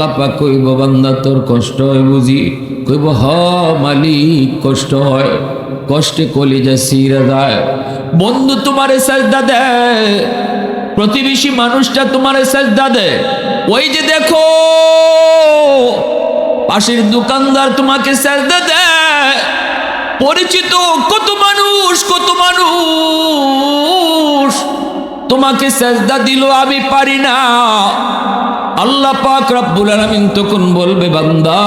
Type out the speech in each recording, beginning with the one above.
আল্লাহ পাক কইব বান্দা তোর কষ্ট হয় বুঝি? কইব হ মালিক কষ্ট হয়। কষ্টে কলিজা ছিঁড়ে যায়। বন্ধু তোমারে সাজদা দেয়, প্রতিবেশী মানুষটা তোমারে সাজদা দেয়, ওই যে দেখো পাশের দোকানদার তোমাকে সাজদা দেয়, পরিচিত কত মানুষ তোমাকে সাজদা দিল, আমি পারি না। আল্লাহ পাক রব্বুল আলামিন তখন বলবে বান্দা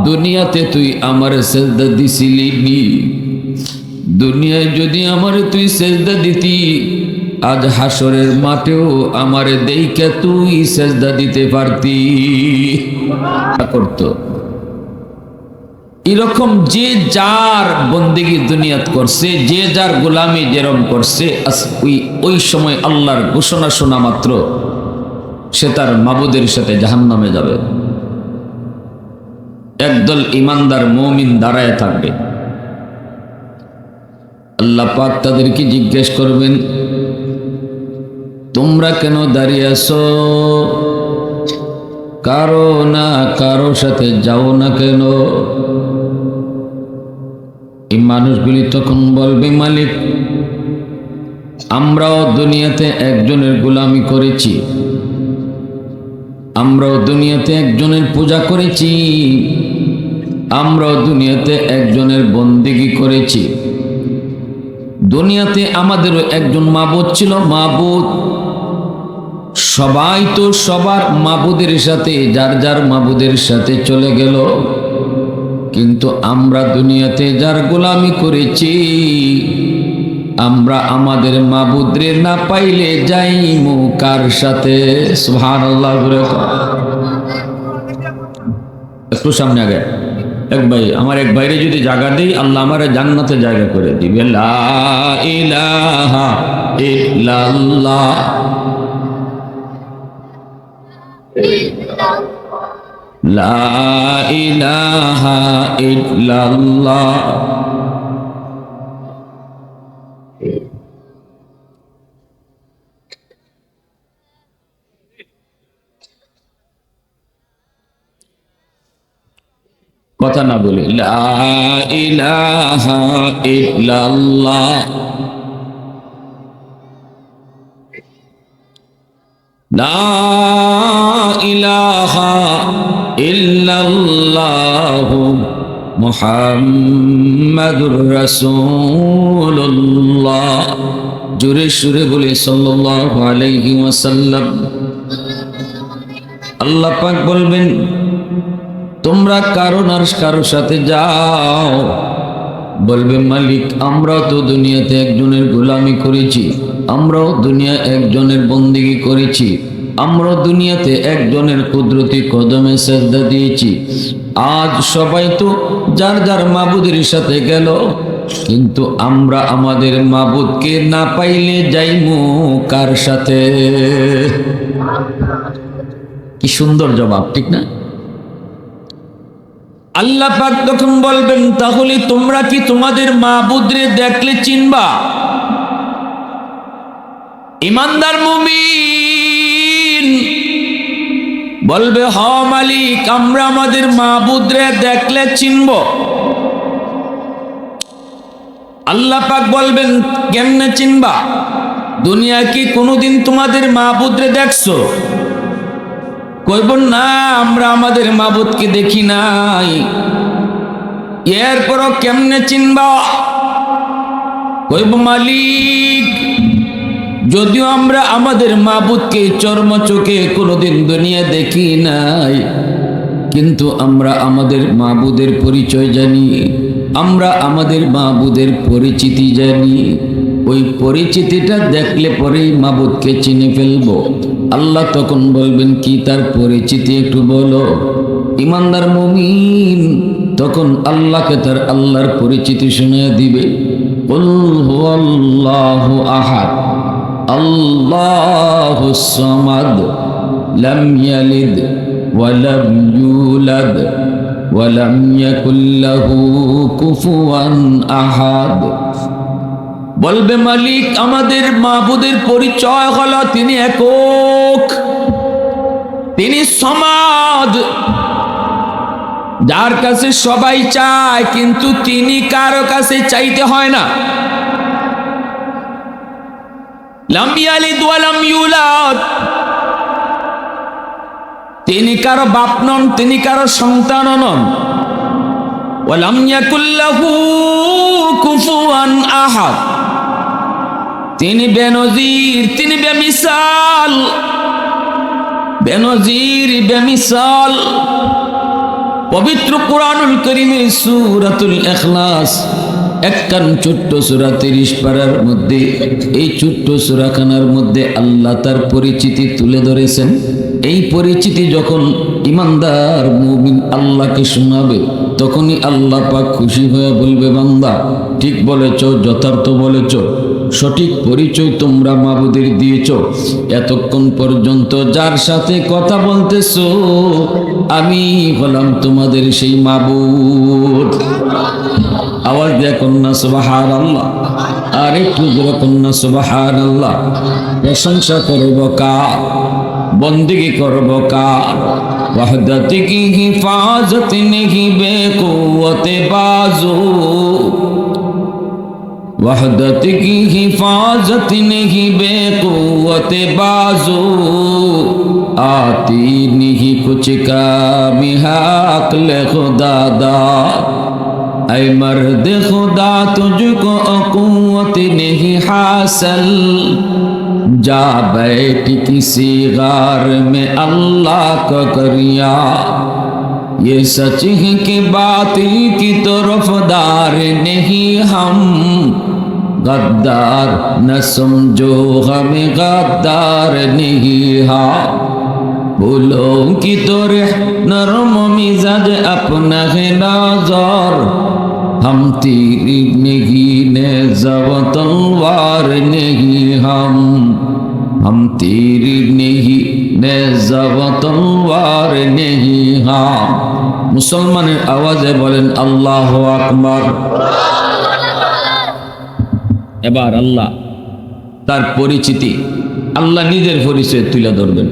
দুনিয়াতে তুই আমারে সাজদা দিছিলি নি? দুনিয়ায় যদি আমারে তুই সাজদা দিতি, আজ হাসরের মাঠেও আমারে দেইখা তুই সাজদা দিতে পারতি। করতো এরকম যে যার বন্দেগী দুনিয়াত করছে, যে যার গোলামি যেরকম করছে, ওই সময় আল্লাহর ঘোষণা শোনা মাত্র সে তার মাবুদের সাথে জাহান্নামে যাবে। একদল ইমানদার মুমিন দাঁড়ায় থাকবে, আল্লাহ পাক তাদেরকে জিজ্ঞেস করবেন তোমরা কেন দাঁড়িয়ে আছো? কারো না কারো সাথে যাও না কেন? এই মানুষগুলি তখন বলবে মালিক আমরাও দুনিয়াতে একজনের গোলামি করেছি, আমরাও দুনিয়াতে একজনের পূজা করেছি, আমরাও দুনিয়াতে একজনের বন্দেগী করেছি। দুনিয়াতে আমাদেরও একজন মাবুদ ছিল, মাবুদ। সবাই তো সবার মাবুদের সাথে যার যার মাবুদের সাথে চলে গেল, কিন্তু আমরা দুনিয়াতে যার গোলামি করেছি, আমরা আমাদের মাবুদরে না পাইলে যাইমু কার সাথে? সুবহানাল্লাহ। একটু সামনে আগে এক ভাই, আমার এক ভাইরে যদি জায়গা দেই আল্লাহ আমার জান্নাতে জায়গা করে দিবে। লা ইলাহা ইল্লাল্লাহ, লা ইলাহা ইল্লাল্লাহ। কথা না বলে লা ইলাহা ইল্লাল্লাহ, লা ইলাহা ইল্লাল্লাহ মুহাম্মাদুর রাসূলুল্লাহ। জোরে সুরে বলে সাল্লাল্লাহু আলাইহি ওয়াসাল্লাম। আল্লাহ পাক বলবেন তোমরা কারো না কারো সাথে যাও। বলবে মালিক আমরাও তো দুনিয়াতে একজনের গোলামি করেছি, আমরাও দুনিয়া একজনের বন্দেগী করেছি, আমরাও দুনিয়াতে একজনের কুদরতি কদমে সিজদা দিয়েছি। আজ সবাই তো যার যার মাবুদের সাথে গেল, কিন্তু আমরা আমাদের মাবুদকে না পাইলে যাইমু কার সাথে? কি সুন্দর জবাব, ঠিক না? আল্লাহ পাক তখন বলবেন তাহলে তোমরা কি তোমাদের মাবুদরে দেখলে চিনবা? ইমানদার মুমিন বলবে হ মালিক আমরা আমাদের মাবুদরে দেখলে চিনব। আল্লাহ পাক বলবেন কেমনে চিনবা? দুনিয়া কি কোনোদিন তোমাদের মাবুদরে দেখছো? কইব না আমরা আমাদের মাবুদকে দেখি নাই। এরপরও কেমনে চিনবা? কইব মালিক যদিও আমরা আমাদের মাবুদকে চর্ম চোখে কোনোদিন দুনিয়া দেখি নাই, কিন্তু আমরা আমাদের মাবুদের পরিচয় জানি, আমরা আমাদের মাবুদের পরিচিতি জানি। ওই পরিচিতিটা দেখলে পরেই মাবুদকে চিনে ফেলবো। আল্লাহ তখন বলবেন কি তার পরিচিতি একটু বলো। ইমানদার মুমিন তখন আল্লাহকে তার আল্লাহর পরিচিতি শুনিয়ে দিবে। কুল হুয়াল্লাহু আহাদ আল্লাহুস সামাদ লাম ইয়ালিদ ওয়া লাম ইউলাদ ওয়া লাম ইয়াকুল লাহু কুফুয়ান আহাদ। বলবে মালিক আমাদের মাবুদের পরিচয় হলো তিনি একক, তিনি সমাদ, যার কাছে সবাই চায় কিন্তু তিনি কারো কাছে চাইতে হয় না। লাম ইয়ালিদ ওয়া লাম ইউলাদ, তিনি কারো বাপ নন, তিনি কারো সন্তান নন। ওয়া লাম ইয়াকুল লাহু কুফুয়ান আহাদ, তিনি বেনজির, তিনি বেমিসাল, বেনজির বেমিসাল। পবিত্র কুরআনুল কারীমের সূরাতুল ইখলাস একখান ছোট্ট সূরা 30 পারার মধ্যে, এই ছোট্ট সূরাখানার মধ্যে আল্লাহ তার পরিচিতি তুলে ধরেছেন। এই পরিচিতি যখন ইমানদার মুমিন আল্লাহকে শোনাবে, তখনই আল্লাহ পাক খুশি হয়ে বলবে, বান্দা ঠিক বলেছ, যথার্থ বলেছ, সঠিক পরিচয় তোমরা মাবুদের দিয়েছ। এতক্ষণ পর্যন্ত যার সাথে কথা বলতেছো আমি হলাম তোমাদের সেই মাবুদ। আওয়াজ দিয়ে কন্যা সুবহানাল্লাহ, আর একটু জোরে কন্যা সুবহানাল্লাহ। প্রশংসা করব কার, বন্দেগি করব কার? वहदत की हिफाजत नहीं बेकुव्वत बाजू, वहदत की हिफाजत नहीं बेकुव्वत बाजू, आती नहीं कुछ काम अक्ल खुदा दा। ऐ मर्द खुदा तुझको कुव्वत नहीं हासिल, जा बैठ किसी गार में अल्लाह का करिया। ये सच है कि बातिल की तरफदार नहीं हम, गद्दार न समझो हमें गद्दार नहीं हा। बोलो कि तोरे नरम मिजाज अपना है नजर, हम तेरी नहीं नेज़ा व तलवार नहीं हम तेरी नहीं नेज़ा व तलवार नहीं हम। मुसलमाনের আওয়াজে বলেন আল্লাহু আকবার। এবার আল্লাহ তার পরিচিতি, আল্লাহ নিজের পরিচয় তুলে ধরবেন।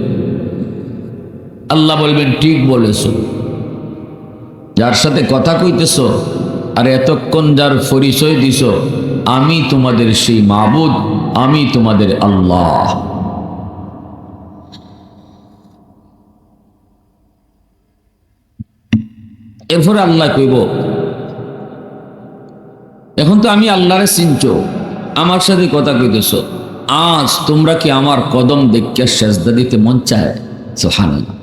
আল্লাহ বলবেন, ঠিক বলেছো, যার সাথে কথা কইতেছো আর এতক্ষণ যার পরিচয় দিছ, আমি তোমাদের সেই মাবুদ, আমি তোমাদের আল্লাহ। এরপরে আল্লাহ কইব, এখন তো আমি আল্লাহরে চিনছো, আমার সাথে কথা কইতেছ, আজ তোমরা কি আমার কদম দেখিয়া সেজদা দিতে মন চায়? সুবহানাল্লাহ।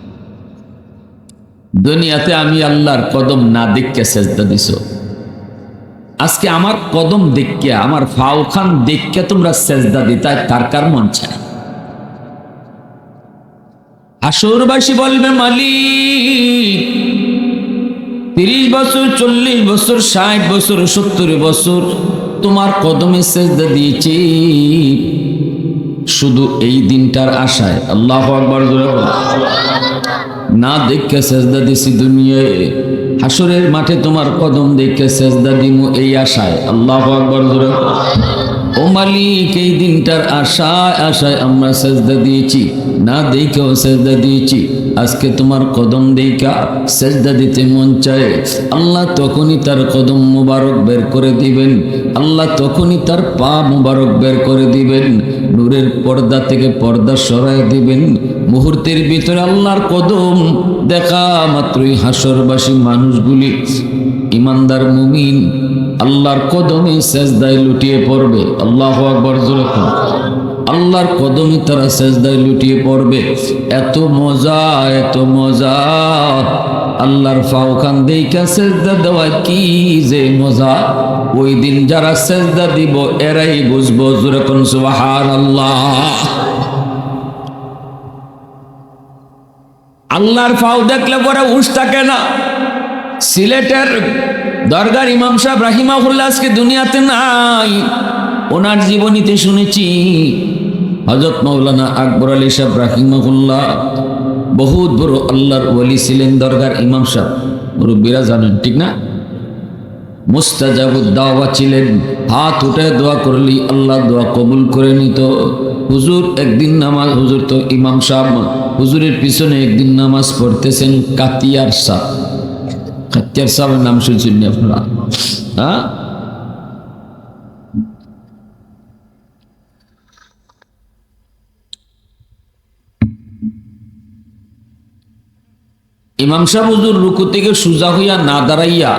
দুনিয়াতে আমি আল্লাহর কদম না দেখিয়া সেজদা দিছো, আজকে আমার কদম দেখিয়া, আমার ফাওখান দেখিয়া তোমরা সেজদা দিতা কার কার মন চায়? হাসরবাসী বলবে, মালিক 30 বছর, 40 বছর, 60 বছর, 70 বছর তোমার কদমে সেজদা দিয়েছি, শুধু এই দিনটার আশায়। আল্লাহু আকবার। না দেখে সেজদা দিছি দুনিয়ায়, হাসরের মাঠে তোমার কদম দেখে সেজদা দিমু এই আশায়। আল্লাহু আকবার। ও মালিক, এই দিনটার আশায় আশায় আমরা সেজদা দিয়েছি, না দেখেও সেজদা দিয়েছি, আজকে তোমার কদম দেখা সেজদা দিতে মন চায়। আল্লাহ তখনই তার কদম মুবারক বের করে দিবেন, আল্লাহ তখনই তার পা মুবারক বের করে দিবেন, নূরের পর্দা থেকে পর্দা সরায় দিবেন। মুহূর্তের ভিতরে আল্লাহর কদম দেখা মাত্রই হাসরবাসী মানুষগুলি, ইমানদার মুমিন আল্লাহর কদমে সেজদায় লুটিয়ে পড়বে। আল্লাহু আকবার। জোরে বলুন, আল্লাহর কদমে তারা সেজদায় লুটিয়ে পড়বে। এত মজা, এত মজা, আল্লাহর ফাওখান দেইখা সেজদা দেওয়া কি যে মজা। ওই দিন যারা সেজদা দিব এরাই বুঝবো। জোরে কোন সুবহানাল্লাহ। আল্লাহর ফাও দেখলে পরে উস থাকে না। সিলেটের দরগার ইমাম সাহেব রাহিমাহুল্লাহ আজকে দুনিয়াতে নাই, ওনার জীবনীতে শুনেছি হযরত মাওলানা আকবর আলী সাহেব রাহিমাহুল্লাহ বহুত বড় আল্লাহর ওলি ছিলেন, দরগার ইমাম সাহেব, মুরব্বীরা জানেন ঠিক না? মুস্তাজাবুদ দাওয়া ছিলেন, হাত উঠে দোয়া করলি আল্লাহ দোয়া কবুল করে নিত। হুজুর একদিন নামাজ, হুজুর তো ইমাম সাহেব, হুজুরের পিছনে একদিন নামাজ পড়তেছেন কাতিয়ার সাহ। কাতিয়ার সাহেবের নাম শুনছেন আপনারা? হ্যাঁ, ইমাম সাহেব হুজুর রুকু থেকে সোজা হইয়া না দাঁড়াইয়া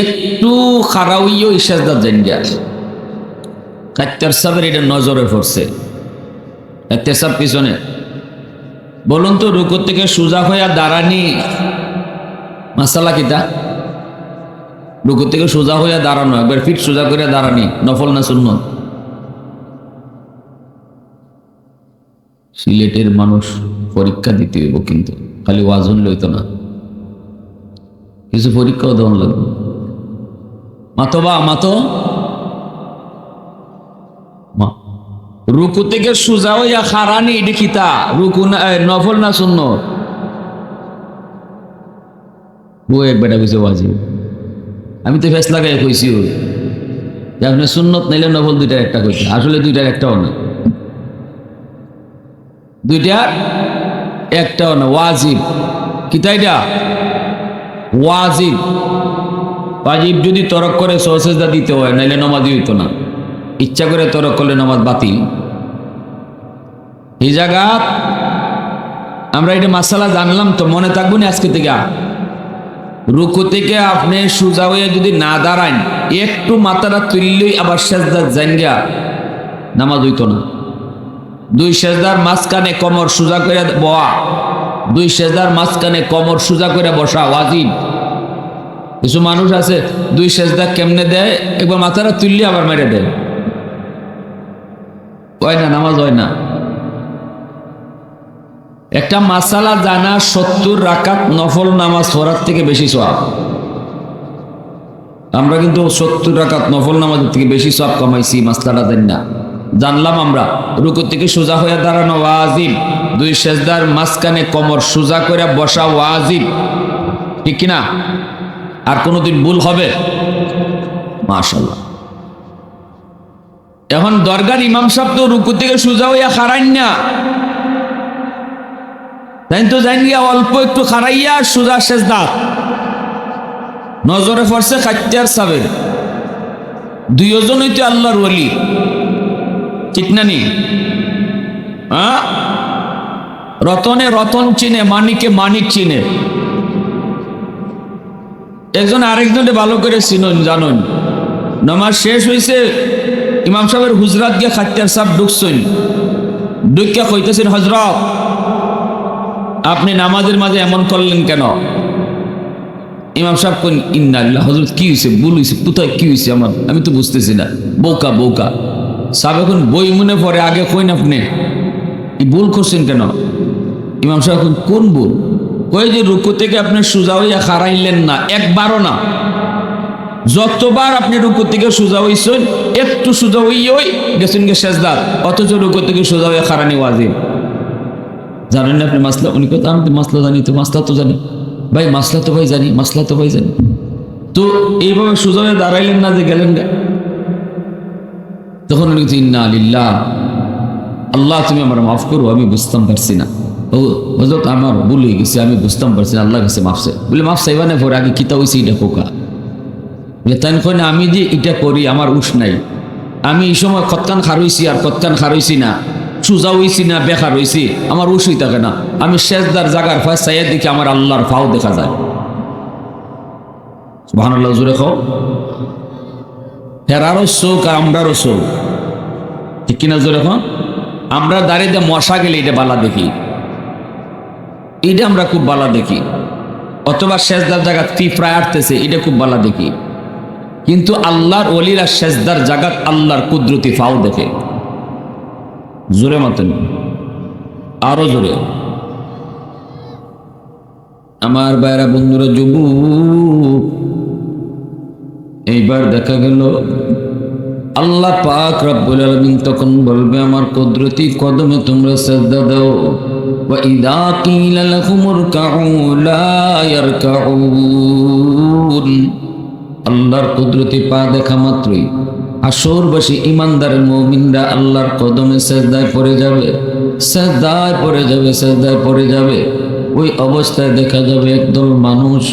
একটু খাড়া হইয়া ইশাজদার যান গিয়া। কাত্যার সাহেবের এটা নজরে পড়ছে। কাত্যার সাহেব পিছনে বলুন তো, রুকু থেকে সোজা হইয়া দাঁড়ানি মাসালা কিতা? রুকু থেকে সোজা হইয়া দাঁড়ানো, একবার ফিট সোজা করে দাঁড়ানি নফল না সুন্নত? সিলেটের মানুষ পরীক্ষা দিতে হইব, কিন্তু খালি ওয়াজন লইতো না, কিছু পরীক্ষাও দেওয়ান লাগবে। মাতো বা মাতো রুকু থেকে সোজা হইয়া খারানি এটি খিতা রুকু না নফল না সুন্নত? বউ এক বেটা কইছে ওয়াজিব। আমি তো ফেস লাগাই কইছি যে আপনি সুন্নত নাইলে নফল দুইটার একটা কইছে, আসলে দুইটার একটাও না, দুইটার একটাও না, ওয়াজিব। কিতাইটা ওয়াজিব। ওয়াজিব যদি তরক করে সহসেজদা দিতে হয়, নাইলে নামাজই হইতো না। ইচ্ছা করে তরক করলে নামাজ বাতিল। এই জায়গা আমরা এটা মাসালা জানলাম তো, মনে থাকবো না আজকে থেকে। রুকু থেকে আপনি সোজা হয়ে যদি না দাঁড়ান, একটু মাথাটা তুললেই আবার সেজদা জাঙ্গা, নামাজ হইতো না। দুই সেজদার মাঝখানে কোমর সোজা করে বসা, দুই সেজদার মাঝখানে কোমর সোজা করে বসা ওয়াজিব। কিছু মানুষ আছে দুই সেজদা কেমনে দেয়, একবার মাথাটা তুললে আবার মেরে দেয়, হয় না, নামাজ হয় না। একটা মাসালা জানা 70 রাকাত নফল নামাজ পড়ার থেকে বেশি সওয়াব। আমরা কিন্তু 70 রাকাত নফল নামাজের থেকে বেশি সওয়াব কামাইছি, মাসলাটা জানি না। জানলাম আমরা রুকু থেকে সোজা হয়ে দাঁড়ানো ওয়াজিব, দুই সেজদার মাঝখানে কোমর সোজা করে বসা ওয়াজিব, ঠিক কিনা? আর কোনোদিন ভুল হবে? মাশাআল্লাহ। এখন দরগার ইমাম সাহেব তো রুকু থেকে সোজা হইয়া খাড়াইন না, তাই তো জানি অল্প একটু খাড়াইয়া সোজা সেজদা। নজরে পড়ছে কাত্যার সাহেবের, দুইজনই তো আল্লাহর ওলি, ঠিক না নি? হ্যাঁ, রতনে রতন চিনে, মানিকে মানিক চিনে। একজন আরেকজনে ভালো করে চিনুন, জানুন। নামাজ শেষ হয়েছে, ইমাম সাহেবের হুজরাত গিয়া কাত্যার সাহেব ঢুকছেন, ঢুকিয়া কইতেছেন, হজরত আপনি নামাজের মাঝে এমন করলেন কেন? ইমাম সাহেব কোন ইন্নাল্লাহ, হযরত কি হইছে, ভুল হইছে, কোথায় কি হইছে আমার, আমি তো বুঝতেছি না, বউকা বউকা। সাহেব এখন বই মনে পড়ে, আগে কইন আপনি এই ভুল করছেন কেন? ইমাম সাহেব এখন কোন ভুল? কই যে রুকু থেকে আপনি সোজা হইয়া খাড়াইলেন না, একবারও না, যতবার আপনি রুকু থেকে সোজা হইছেন, একটু সোজা হইয়াই গেছেন গে সেজদাত, অথচ রুকু থেকে সোজা হইয়া খাড়ানি ওয়াজিব। জানেন না আপনি মাসলা? উনি কথা আমি তো মাসলা জানি, তো মাসলা তো জানি ভাই, মাসলা তো ভাই জানি, মাসলা তো ভাই জানি, তো এইভাবে সোজা হয়ে দাঁড়াইলেন না যে গেলেন গা। তখন উনি বলছেন, ইন্না লিল্লাহ, আল্লাহ তুমি আমার মাফ করো, আমি বুঝতাম পারছি না। ও হযরত আমার ভুল হয়ে গেছে, আমি বুঝতাম পারছি না, আল্লাহর কাছে মাফ চাই। বলে মাফ চাইবা না, পরে আগে কিতা হয়েছে এটা পোকা। বলে তাই কই না, আমি যে এটা করি আমার উস নাই, আমি এই সময় কতকান খারইছি আর কতকান খারইছি না, সোজা হইছি না বেকার হইছি, আমার উস হই থাকে না। আমি সেজদার জাগার ফাঁস চাইয়া দেখি আমার আল্লাহর ফাও দেখা যায়। সুবহানাল্লাহ, জোরে খাও। হেরারও চোখ আর আমরারও চোখ, ঠিক কিনা জোরে খাও? আমরা দাঁড়িয়ে মশা গেলে এটা বালা দেখি, এটা আমরা খুব বালা দেখি, অথবা সেজদার জায়গা পিঁপড়া আটতেছে, এটা খুব বালা দেখি। কিন্তু আল্লাহর ওলিরা সেজদার জায়গা আল্লাহর কুদরতি ফাও দেখে। জোরে মতেন, আরো জোরে। আমার বাইরা বন্ধুরা, যুবক, এইবার দেখা গেল আল্লাহ পাক রব্বুল আলামিন তখন বলবে, আমার কুদরতি কদমে তোমরা সিজদা দাও। ওয়া ইযা কিলা লাহুমুর কাউ লা ইয়ারকাউন। আল্লাহর কুদরতি পা দেখা মাত্রই আসরবাসী ইমানদার মুমিনরা আল্লাহর কদমে সিজদায় পড়ে যাবে। সেজদায় পড়ে যাবে, সেজদায় পড়ে যাবে। ওই অবস্থায় দেখা যাবে একদল মানুষ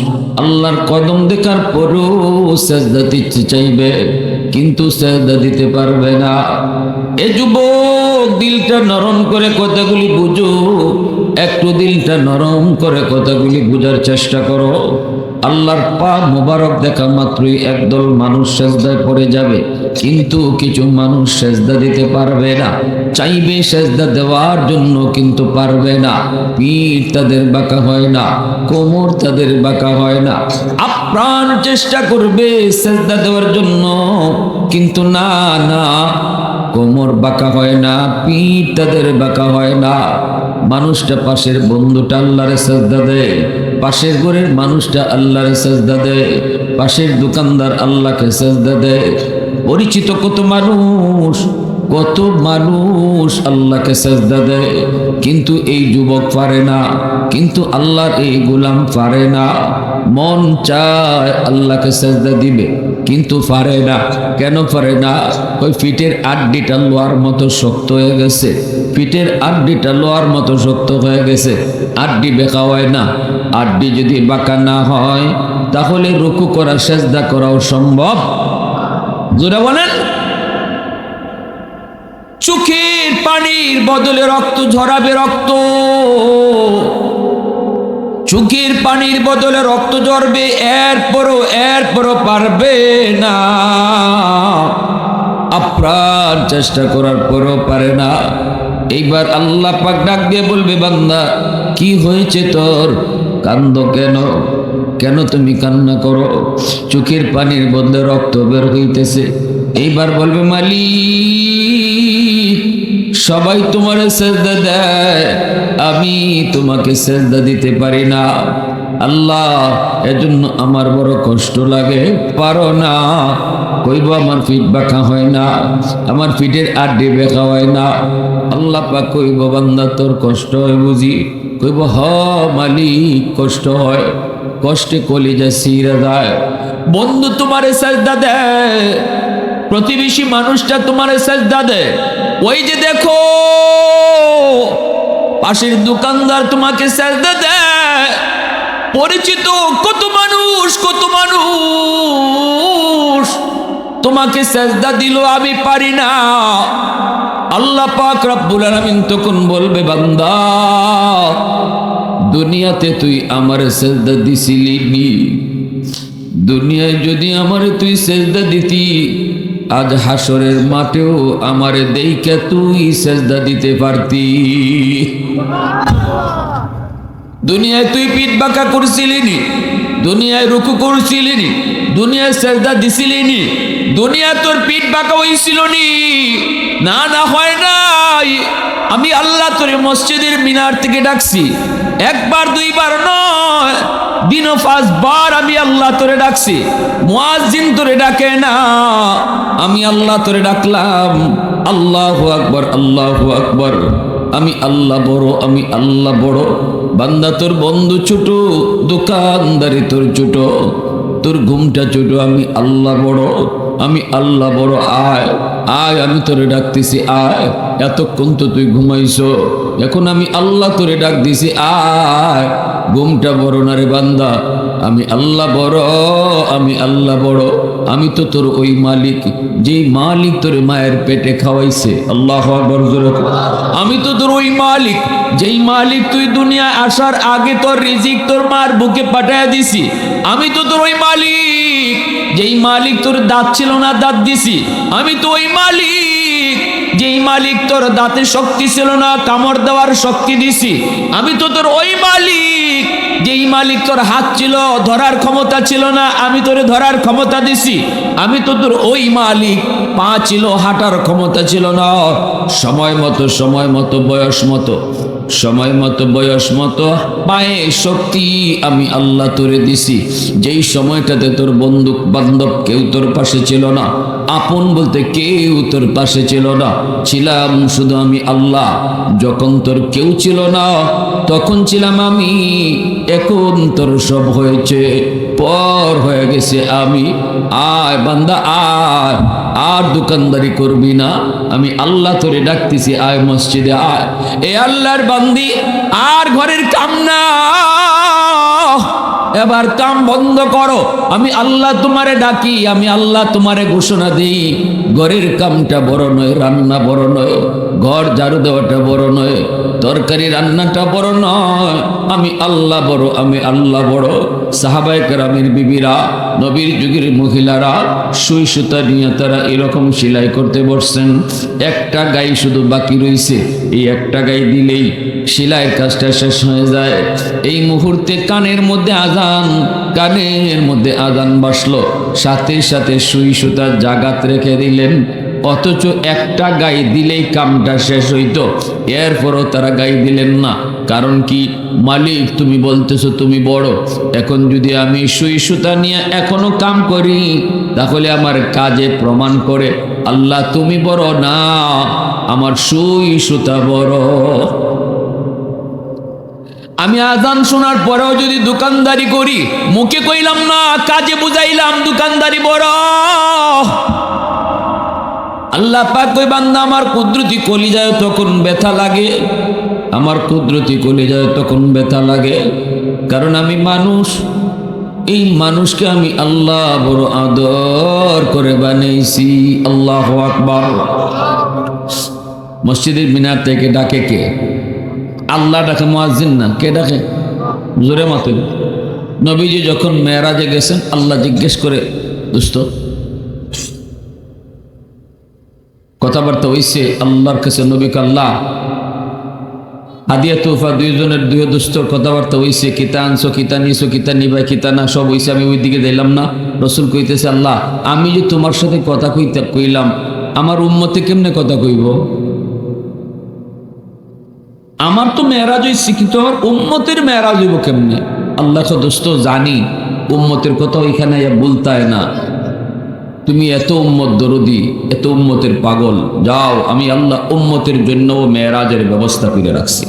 আল্লাহর কদম দেখার পরেও সেজদা দিতে চাইবে, কিন্তু সেজদা দিতে পারবে না। এ যুবক, দিলটা নরম করে কথাগুলি বুঝো, একটু দিলটা নরম করে কথাগুলি বুঝার চেষ্টা করো। আল্লাহর পা মোবারক দেখা মাত্রই একদল মানুষ সেজদায় পড়ে যাবে, কিন্তু কিছু মানুষ সেজদা দিতে পারবে না। চাইবে সেজদা দেওয়ার জন্য, কিন্তু পারবে না। পিঠ তাদের বাঁকা হয় না, কোমর তাদের বাঁকা হয় না। আপ্রাণ চেষ্টা করবে সেজদা দেওয়ার জন্য, কিন্তু না, কোমর বাঁকা হয় না, পিঠ তাদের বাঁকা হয় না। মানুষটা, পাশের বন্ধুটা আল্লাহরে সেজদা দেয়, পাশের ঘরের মানুষটা আল্লাহরে সেজদা দেয়, পাশের দোকানদার আল্লাহকে সেজদা দেয়। পরিচিত কত মানুষ আল্লাহকে সেজদা দেয়, কিন্তু এই যুবক পারে না, কিন্তু আল্লাহর এই গোলাম পারে না। মন চায় আল্লাহকে সেজদা দিবে, কিন্তু পারে না। কেন পারে না? ওই পিঠের আড্ডিটা লোহার মতো শক্ত হয়ে গেছে, পিঠের আড্ডিটা লোহার মতো শক্ত হয়ে গেছে। আড্ডি বেঁকা হয় না। আড্ডি যদি বাঁকা না হয়, তাহলে রুকু করা, সেজদা করাও সম্ভব। জোরে বলেন। চোখের পানির বদলে রক্ত ঝরাবে, রক্ত, চোখের পানির বদলে রক্ত ঝরবে, এরপরও পারবে না। আপ্রাণ চেষ্টা করার পরও পারে না। এইবার আল্লাহ পাক ডাক দিয়ে বলবে, বান্দা কি হয়েছে তোর? কান্দো কেন? কেন তুমি কান্না করো? চোখের পানির বদলে রক্ত বের হইতেছে। এইবার বলবে, মালিক, সবাই তোমারে সেজদা দেয়, আমি তোমাকে সেজদা দিতে পারি না। আল্লাহ, এজন্য আমার বড় কষ্ট লাগে। পারো না? কইব আমার পিঠ বাঁকা হয় না, আমার পিঠের আড্ডি বেঁকা হয় না। আল্লাহ পাক কইব, বান্দা তোর কষ্ট হয় বুঝি? কইব, হ মালিক, কষ্ট হয়। কষ্টে কলিজা ছিঁড়ে যায়। বন্ধু তোমারে সেজদা দেয়, প্রতিবেশী মানুষটা তোমারে সেজদা দেয়। ওই যে দেখো, পাশের দোকানদার তোমাকে সেজদা দেয়। পরিচিত কত মানুষ তোমাকে সেজদা দিল, আমি পারি না। আল্লাহ পাক রব্বুল আলামিন তখন বলবে, বান্দা, দুনিয়াতে তুই আমারে সেজদা দিছিলি নি? দুনিয়ায় যদি আমারে তুই সেজদা দিতি, আজ হাসরের মাঠেও আমারে দেইখা তুই সেজদা দিতে পারতি। দুনিয়ায় তুই পিঠ বাঁকা করছিলি নি? দুনিয়ায় রুকু করছিলি নি? দুনিয়ায় সেজদা দিছিলি নি? দুনিয়া তোর পিঠ বাঁকা হইছিল নি? না, হয় নাই। আমি আল্লাহ তোরে মসজিদের মিনার থেকে ডাকছি, একবার দুইবার নয়, দিনও 5 বার আমি আল্লাহ তোরে ডাকছি। মুয়াজ্জিন তোরে ডাকে না, আমি আল্লাহ তোরে ডাকলাম। আল্লাহু আকবার, আল্লাহু আকবার। আমি আল্লাহ বড়, আমি আল্লাহ বড়। বান্দা, তোর বন্ধু ছোট, দোকানদারি তোর ছোট, তোর ঘুমটা ছোট, আমি আল্লাহ বড়, আমি আল্লাহ বড়। আয়, আমি তোরে ডাকতেছি, আয়। এতক্ষণ তো তুই ঘুমাইছো, এখন আমি আল্লাহ তোরে ডাক দিছি, আয়। ঘুমটা বড় না রে বান্দা, আমি আল্লাহ বড়, আমি আল্লাহ বড়। আমি তো তোর ওই মালিক, যেই মালিক তোর মায়ের পেটে খাওয়াইছে। আল্লাহু আকবার জোরে। আমি তো তোর ওই মালিক, যেই মালিক তুই দুনিয়ায় আসার আগে তোর রিজিক তোর মার বুকে পাঠাইয়া দিছি। আমি তো তোর ওই মালিক, যেই মালিক তোর দাঁত ছিল না, দাঁত দিছি। আমি তো ওই মালিক, যেই মালিক তোর দাঁতে শক্তি ছিল না, কামড় দেওয়ার শক্তি দিছি। আমি তো তোর ওই মালিক, যেই মালিক তোর হাত ছিল, ধরার ক্ষমতা ছিল না, আমি তোরে ধরার ক্ষমতা দিছি। আমি তো তোর ওই মালিক, পা ছিল, হাঁটার ক্ষমতা ছিল না। সময় মতো বয়স মতো পায়ে শক্তি আমি আল্লাহ তোরে দিছি। যেই সময়টাতে তোর বন্ধু বান্ধব কেউ তোর পাশে ছিল না, আপন বলতে কেউ তোর পাশে ছিল না, ছিলাম শুধু আমি আল্লাহ। যখন তোর কেউ ছিল না, তখন ছিলাম আমি। এখন তোর সব হয়েছে, পর হয়ে গেছে আমি। আয় বান্দা, আয়, আর দোকানদারি করবি না। আমি আল্লাহ তোরে ডাকতেছি, আয় মসজিদে আয়। এ আল্লাহর বান্দি আর ঘরের কাম না, এবার কাম বন্ধ করো। আমি আল্লাহ তোমারে ডাকি, আমি আল্লাহ তোমারে ঘোষণা দিই, ঘরের কামটা বড় নয়, রান্না বড় নয়, ঘর ঝাড়ু দেওয়াটা বড় নয়, তরকারি রান্নাটা বড় নয়, আমি আল্লাহ বড়, আমি আল্লাহ বড়। সাহাবায়ে কেরামের বিবিরা, নবীর যুগের মহিলারা সুই সুতা নিয়ে তারা এরকম সেলাই করতে বসছেন। একটা গাই শুধু বাকি রয়েছে, এই একটা গাই দিলেই সেলাইয়ের কাজটা শেষ হয়ে যায়। এই মুহূর্তে কানের মধ্যে আজান, কানের মধ্যে আজান বাসলো, সাথে সাথে সুই সুতার জাগাত রেখে দিলেন। অথচ একটা গাই দিলেই কামটা শেষ হইতো, এরপরও তারা গাই দিলেন না। কারণ কি? মালিক তুমি বলতেছো তুমি বড়, এখন যদি আমি সুই সুতা নিয়ে এখনো কাম করি তাহলে আমার কাজে প্রমাণ করে আল্লাহ তুমি বড় না, আমার সুই সুতা বড়। আমি আজান শোনার পরেও যদি দোকানদারি করি, মুখে কইলাম না, কাজে বুঝাইলাম দোকানদারি বড়। আল্লাহ পাক কই বান্দা আমার কুদরতি কলিজায় তখন ব্যথা লাগে, আমার কুদরতি কলিজায় তখন ব্যথা লাগে, কারণ আমি মানুষ। এই মানুষকে আমি আল্লাহ বড় আদর করে বানাইছি। আল্লাহু আকবার। মসজিদের মিনার থেকে ডাকে কে? আল্লাহ ডাকে, মুয়াজ্জিন না। কে ডাকে? জোরে মাতে। নবীজি যখন মেরাজে গেছেন, আল্লাহ জিজ্ঞেস করে, দোস্ত কথাবার্তা হইছে আল্লাহর কাছে, নবীকে আল্লাহ হাদিয়া তোফা দুইজনের দুই দোস্তর কথাবার্তা হইছে, কিতা আনছো, কিতা নিছো, কিতা নিবা, কিতা না, সব হইছে। আমি ওই দিকে দিলাম না। রসুল কইতেছে, আল্লাহ আমি যে তোমার সাথে কথা কইলাম, আমার উম্মতে কেমনে কথা কইব? আমার তো মেরাজ হইছে, কিন্তু আমার উম্মতের মেরাজ হইব কেমনে? আল্লাহ তো দোস্ত জানি উম্মতের কথা ওইখানে বলতায় না, তুমি এত উম্মত দরদি, এত উম্মতের পাগল, যাও আমি আল্লাহ উম্মতের জন্য মেরাজের ব্যবস্থা করে রাখছি।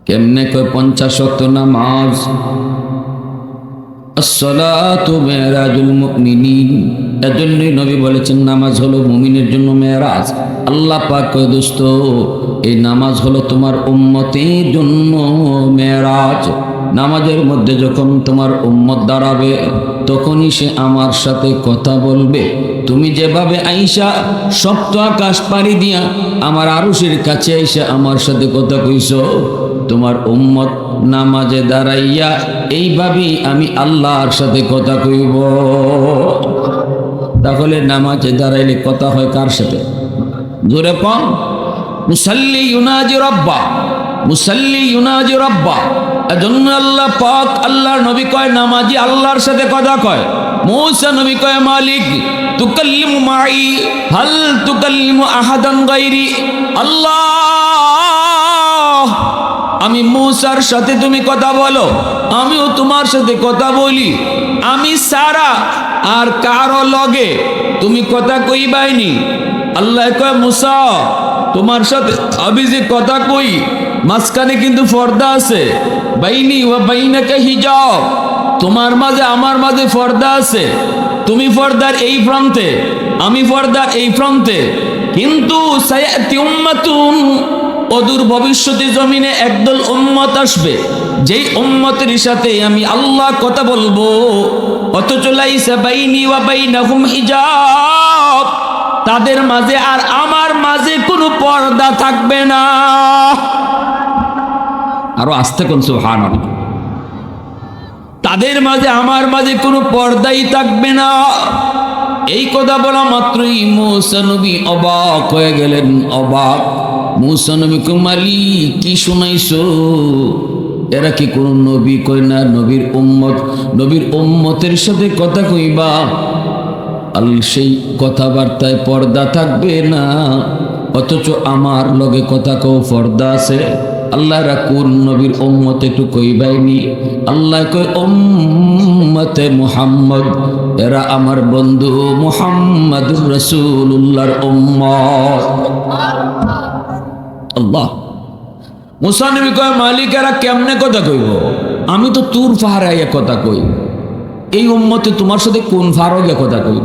কেমনে কয়? 50 ওয়াক্ত নামাজ। আসসালাতু মেরাজুল মুমিনিন। এজন্যই নবী বলেছেন নামাজ হলো মুমিনের জন্য মেরাজ। আল্লাহ পাক কয়, দোস্ত এই নামাজ হলো তোমার উম্মতের জন্য মেরাজ। নামাজের মধ্যে যখন তোমার উম্মত দাঁড়াবে তখনই সে আমার সাথে কথা বলবে। তুমি যেভাবে আইসা সপ্ত আকাশ পাড়ি দিয়া আমার আরশের কাছে আইসা আমার সাথে কথা কইছো, তোমার উম্মত নামাজে দাঁড়াইয়া এইভাবেই আমি আল্লাহর সাথে কথা কইব। তাহলে নামাজে দাঁড়াইলে কথা হয় কার সাথে? জোরে কম। মুসাল্লি ইউনাজি রাব্বা, মুসাল্লি ইউনাজি রাব্বা। এজন্য আল্লাহ পাক, আল্লাহর নবী কয় নামাজি আল্লাহর সাথে কথা কয়। মূসা নবী কয় মালিক তুকাল্লিমু মাই হাল তুকাল্লিমু আহাদান গায়রি। আল্লাহ আমি মূসার সাথে তুমি কথা বলো, আমিও তোমার সাথে কথা বলি, আমি সারা আর কারো লগে তুমি কথা কইবাইনি। আল্লাহ কয় মূসা তোমার সাথে আমি যে কথা কই মাঝখানে কিন্তু পর্দা আছে, বাইনি ওয়া বাইনাকা হিজাব, তোমার মাঝে আমার মাঝে পর্দা আছে। তুমি পর্দার এই প্রান্তে, আমি পর্দার এই প্রান্তে। কিন্তু সায়াতি উম্মাতুন, অদূর ভবিষ্যতে জমিনে একদল উম্মত আসবে, যেই উম্মতের সাথে আমি আল্লাহ কথা বলবো, অথচ লাইসা বাইনি ওয়া বাইনাহুম হিজাব, তাদের মাঝে আর আমার মাঝে কোনো পর্দা থাকবে না। আরো আস্তে কোন সুবহানাল্লাহ। তাদের মাঝে আমার মাঝে কোনো পর্দাই থাকবে না। এই কথা বলা মাত্রই মূসা নবী অবাক হয়ে গেলেন, অবাক। মূসা নবী কয় মালিক কি শুনাইছো? এরা কি কোন নবী? কয় না, নবীর উম্মত, নবীর উম্মতের সাথে কথা কইবা, আল সেই কথাবার্তায় পর্দা থাকবে না, অথচ আমার লগে কথা কও পর্দা আছে। আল্লাহ রাকুন নবীর উম্মত একটু কইবাইনি। আল্লাহ কয় উম্মতে মুহাম্মদ, এরা আমার বন্ধু মুহাম্মাদুর রাসূলুল্লাহর উম্মত। আল্লাহ। মূসা নবী কয় মালিক এরা কেমনে কথা কইব? আমি তো তুর পাহাড়ে কথা কই, এই উম্মতে তোমার সাথে কোন ফারকে কথা কই?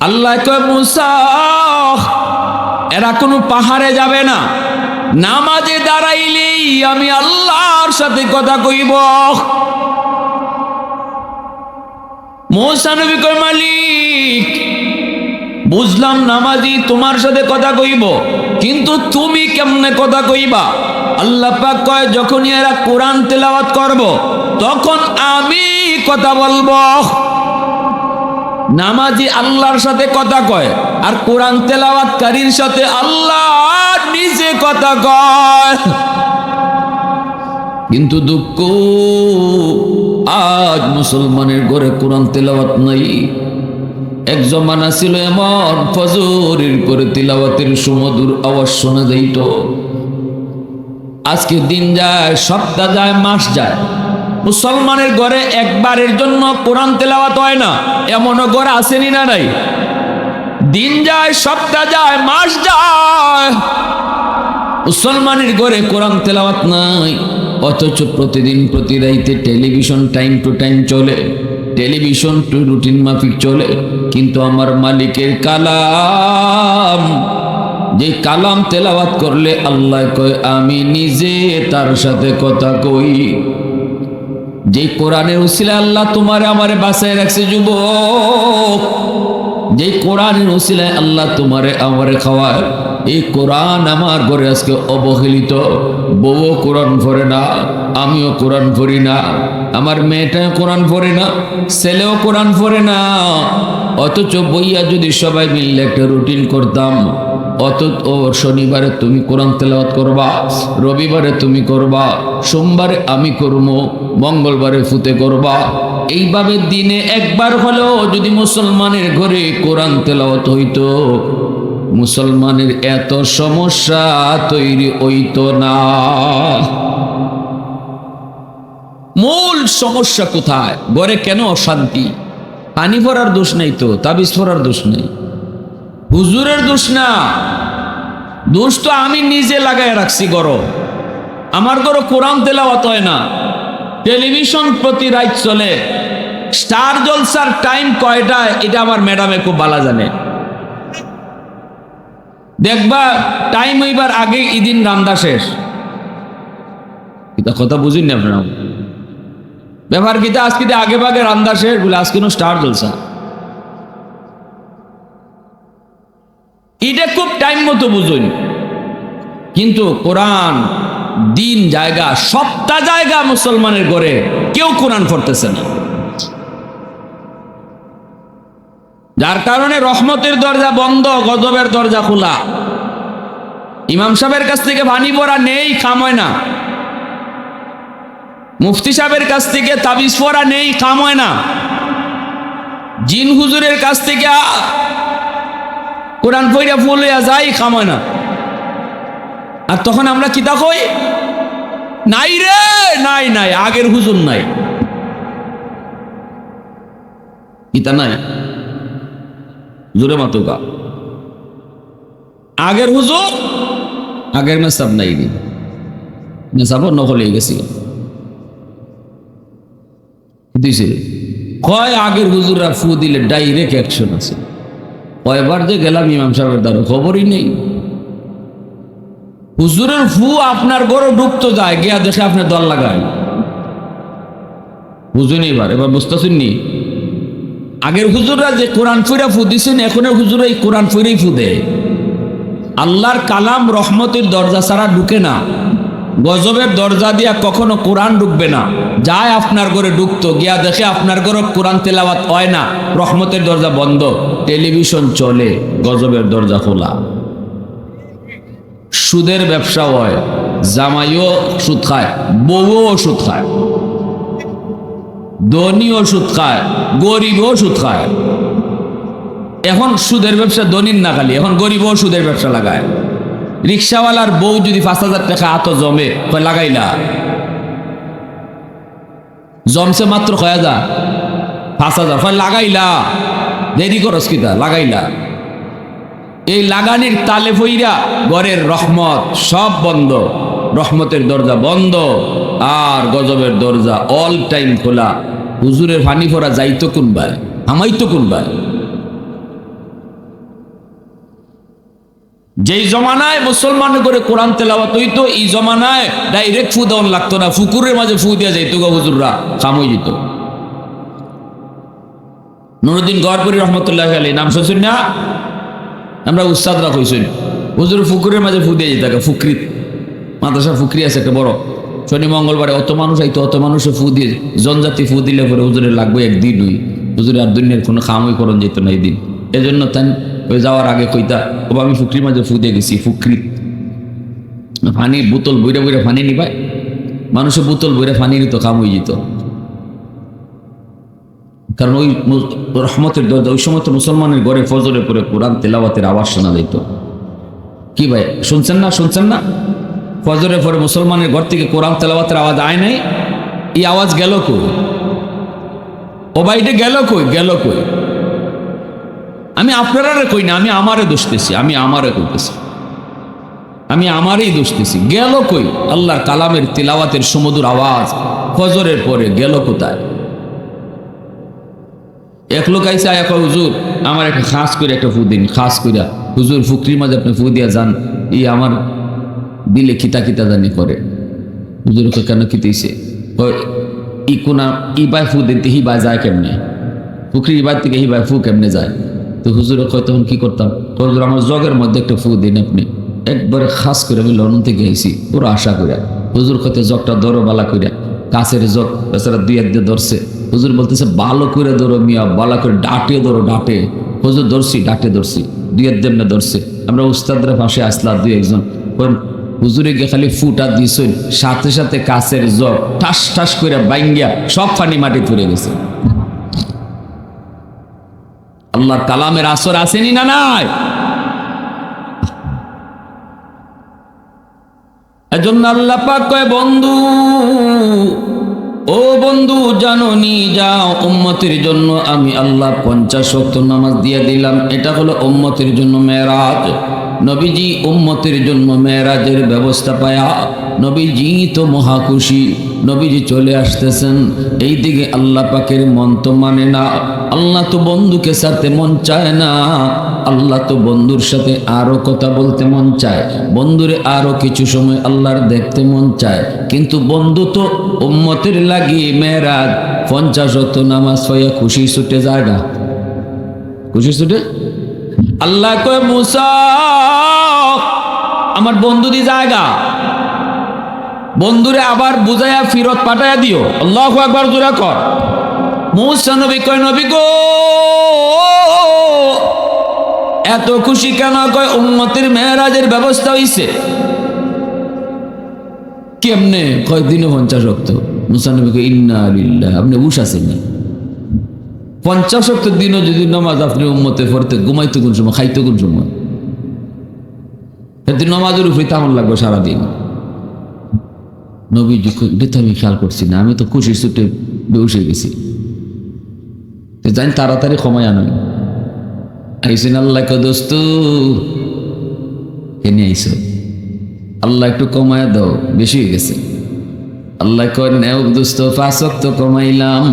আল্লাহ কয় মূসা এরা কোনো পাহাড়ে যাবে না, নামাজে দাঁড়াইলেই আমি আল্লাহর সাথে কথা কইব। মূসা নবী কয়, মালিক বুঝলাম নামাজি তোমার সাথে কথা কইব, কিন্তু তুমি কেমনে কথা কইবা? আল্লাহ পাক কয়, যখনই এরা কোরআন তেলাওয়াত করব তখন আমি কথা বলবো। নামাজি আল্লাহর সাথে কথা কয়, আর কোরআন তেলাওয়াতকারীর সাথে আল্লাহ নিজে কথা কয়। কিন্তু দুঃখ, আজ মুসলমানের ঘরে কোরআন তেলাওয়াত নাই। এক জমানা ছিল এমন, ফজরের পরে তিলাওয়াতের সুমধুর আওয়াজ শোনা যাইত। আজকে দিন যায়, সপ্তাহ যায়, মাস যায়, মুসলমানের ঘরে একবারের জন্য কোরআন তেলাওয়াত হয় না। এমনও ঘর আসেনি না নাই? দিন যায়, সপ্তাহ যায়, মাস যায়, মুসলমানের ঘরে কোরআন তেলাওয়াত নাই। অথচ প্রতিদিন প্রতি রাইতে টেলিভিশন টাইম টু টাইম চলে, টেলিভিশন টু রুটিন মাফিক চলে। কিন্তু আমার মালিকের কালাম, যে কালাম তেলাওয়াত করলে আল্লাহ কয় আমি নিজে তার সাথে কথা কই। যে কোরআনের উসিলায় আল্লাহ তোমারে আমারে বাঁচায় রাখছে যুবক, যে কোরআনের উসিলায় আল্লাহ তোমারে আমারে খাওয়ায়, এই কোরআন আমার ঘরে আজকে অবহেলিত। বউও কোরআন পড়ে না, আমিও কোরআন পড়ি না, আমার মেয়েটাও কোরআন পড়ে না, ছেলেও কোরআন পড়ে না। অথচ বইয়া যদি সবাই মিললে একটা রুটিন করতাম, শনিবারে তুমি কোরআন তেলাওয়াত করবা, রবিবারে তুমি করবা, সোমবারে আমি করবো, মঙ্গলবারে ফুতে করবা, এইভাবে দিনে একবার হলেও যদি মুসলমানের ঘরে কোরআন তেলাওয়াত হইতো, মুসলমানের এত সমস্যা তৈরি হইতো না। মূল সমস্যা কোথায়? ঘরে কেন অশান্তি? পানি ভরার দোষ নেই তো, তাবিজ ভরার দোষ নেই, হুজুরের দোষ না, দোষ তো আমি নিজে লাগাই রাখছি। গরম আমার ঘরে কোরআন তেলাওয়াত হয় না, টেলিভিশন প্রতি রাত চলে, স্টার জলসার টাইম কয়টায় এটা আমার ম্যাডামে খুব ভালো জানে। দেখবা টাইম হইবার আগে ইদিন রান্দা শেষ। এটা কথা বুঝিনি আপনারা? ব্যাপার কিতা আজকে আগে ভাগে রান্দা শেষ বলে আজকে স্টার জলসা। এটা খুব টাইম মতো বুঝুন। কিন্তু কোরআন দিন জায়গা সপ্তাহ জায়গা মুসলমানের ঘরে কেউ কোরআন পড়তেছে না, যার কারণে রহমতের দরজা বন্ধ, গজবের দরজা খোলা। ইমাম সাহেবের কাছ থেকে ভানি পড়া নেই, কাম হয় না। মুফতি সাহেবের কাছ থেকে তাবিজ পড়া নেই, কাম হয় না। জিন হুজুরের কাছ থেকে কোরআন পড়া ফুল হইয়া যায়, কাম হয় না। আর তখন আমরা কিতা কই? নাই রে, নাই নাই, আগের হুজুর নাই, কিতা নাই, জোরে মাতুকা আগের হুজুর, আগের মেসাব নাই, মেসাব নকল হয়ে গেছিল। কয় আগের হুজুররা ফু দিলে ডাইরেক্ট অ্যাকশন আছে। কয়বার যে গেলাম ইমাম সাহেবের দ্বারা, খবরই নেই। হুজুরের ফু আপনার গরো ডুবতো যায়, গিয়া দেখে আপনার দল লাগায়। বুঝুন এবার বুঝতেছেন নি? আগের হুজুররা যে কোরআন ফিরা ফু দিছেন, এখনের হুজুরা এই কোরআন ফিরেই ফু দেয়। আল্লাহর কালাম রহমতের দরজা ছাড়া ঢুকে না, গজবের দরজা দিয়া কখনো কোরআন ঢুকবে না। যায় আপনার ঘরে ঢুকতো, গিয়া দেখে আপনার ঘরে কোরআন তেলাওয়াত হয় না, রহমতের দরজা বন্ধ, টেলিভিশন চলে, গজবের দরজা খোলা। সুদের ব্যবসা হয়, জামাইও সুদ খায়, বউও সুদ খায়, ধনীও সুদ খায়, গরিবও সুদ খায়। এখন সুদের ব্যবসা ধনীর না খালি, এখন গরিবও সুদের ব্যবসা লাগায়। রিক্সাওয়ালার বউ যদি 5,000 টাকা আত জমে, লাগাইলা, জমছে মাত্র 5,000, লাগাইলা, দেরি করস কিতা, লাগাইলা। এই লাগানির তালে ফইরা ঘরের রহমত সব বন্ধ, রহমতের দরজা বন্ধ, আর গজবের দরজা অল টাইম খোলা। হুজুরের ফানি ফোরা যাইতো কোনবায়, আমাইতো কোনবায়। যেই জমানায় মুসলমান করে কোরআন তেলাওয়াত হইতো, এই জমানায় ডাইরেক্ট ফু দেওয়ান লাগতো না, ফুকুরের মাঝে ফু দেওয়া যাইতো গা, হুজুররা কাম হয়ে যেত। নুরুদ্দিন গওহরপুরী রহমতুল্লাহ আলাইহি নাম শুনছেন না? আমরা উস্তাদরা কইছেন হুজুর ফুকুরের মাঝে ফু দিয়ে যেত, ফুকরিত মাদ্রাসা ফুকরি আছে একটা বড়, শনি মঙ্গলবারে অত মানুষ আইতো, অত মানুষে ফু দিয়ে জনজাতি ফু দিলে পরে হুজুরের লাগবে একদিন, ওই হুজুরের আর দুনিয়ার কোনো খামই করণ যেত না এই দিন। এজন্য তাই ওই যাওয়ার আগে কইতা, ও আমি ফুকরির মাঝে ফু দিয়ে গেছি, ফুকরি পানি বোতল বইরা বইরা পানি নিবাই, মানুষের বোতল বইরা পানি নিত, কাম হয়ে যেত। কারণ ওই রহমতের দরজা, ওই সময় তো মুসলমানের ঘরে ফজরে পরে কোরআন তেলাওয়াতের আওয়াজ শোনা যেত। কি ভাই শুনছেন না? শুনছেন না? ফজরের পরে মুসলমানের ঘর থেকে কোরআন তেলাওয়াতের আওয়াজ আয় নাই, এই আওয়াজ গেল কই? ও ভাইটা গেল কই? গেল কই? আমি আপনারা কই না, আমি আমারে দোষতেছি, আমি আমারে কইতেছি, আমি আমারই দোষতেছি। গেল কই আল্লাহর কালামের তিলাওয়াতের সুমধুর আওয়াজ ফজরের পরে? গেল কোথায়? এক লোক আইসা এক হুজুর আমার একটা খাস করে একটা ফু দিন, খাস কইরা হুজুর ফুকরির মাঝে আপনি ফু দিয়া যান, ই আমার দিলে কিতা কিতা জানি করে। হুজুর কেন কিতেছে? ই কোনা ইবাই ফু দিতে হিবাই যায় কেমনে? ফুকরি ইবার থেকে হিবাই ফু কেমনে যায়? তো হুজুর কয় তখন কি করতাম, হুজুর আমার জগের মধ্যে একটা ফু দিন আপনি, একবারে খাস করে আমি লন্ডন থেকে আইসি পুরো আশা করিয়া। হুজুর কত জগটা ধরো বালা করিয়া, কাছের জগ বেচারা দুই এক দিয়ে ধরছে। হুজুর বলতেছে ভালো করে ধরো মিয়া, বালা করে ডাটে ধরো, ডাটে। হুজুর ধরছি, ডাটে ধরছি, দুই এক দেমনে ধরছে। আমরা উস্তাদরা পাশে আসলাম দুই একজন, হুজুরে গিয়ে খালি ফুটা দিয়েছেন, সাথে সাথে কাছের জগ ঠাস ঠাস করে বাইঙ্গিয়া সব পানি মাটি পড়ে গেছে। আল্লাহর কালামের আসর আসেনি না নাই? এজন্য আল্লাহ পাক কয় বন্ধু, ও বন্ধু জানোনি যাও উম্মতের জন্য আমি আল্লাহ 50 ওয়াক্ত নামাজ দিয়ে দিলাম। এটা হলো উম্মতের জন্য মেরাজ। নবীজি উম্মতের জন্য মেরাজের ব্যবস্থা পায়া নবীজি তো মহা খুশি, নবীজি চলে আসতেছেন। এই দিকে আল্লাহ পাকের মন তো মানে না, আল্লাহ তো বন্ধুকে সাথে মন চায় না, আল্লাহ তো বন্ধুর সাথে আরো কথা বলতে মন চায়, বন্ধুরে আরো কিছু সময় আল্লাহর দেখতে মন চায়। কিন্তু বন্ধু তো উম্মতের লাগি মেরাজ 50 ওয়াক্ত নামাজ পড়ে খুশি ছুটে যায় না, খুশি ছুটে। আল্লাহ কয় মুসা আমার বন্ধু দি জায়গা, বন্ধুরে আবার বুঝাইয়া ফিরত পাঠাইয়া দিও। আল্লাহু আকবার জোরে কর। মুসা নবী কয় নবী গো এত খুশি কেন? কয় উম্মতের মেরাজের ব্যবস্থা হইছে। কেমনে? কয় দিনে 50 ওয়াক্ত। মুসা নবী কয় ইন্না লিল্লাহ, আপনি হুশ আছেন না? 50 ওয়াক্ত দিনও যদি নামাজ আপনি উম্মতে পড়তে, ঘুমাইতো কোন সময়, খাইতো কোন সময়? এতে নামাজের উপরে তেমন লাগবে সারাদিন। নবীজি তো আমি খেয়াল করছি না, আমি তো খুশি ছুটে বেউসে গেছি, জানি তাড়াতাড়ি ক্ষমায় আনুন। আইসেন আল্লাহ কে দোস্ত এনে আইস, আল্লাহ একটু কমায় দাও, বেশি হয়ে গেছে। আল্লাহ কয় নেও দোস্ত 5 ওয়াক্ত কমাইলাম।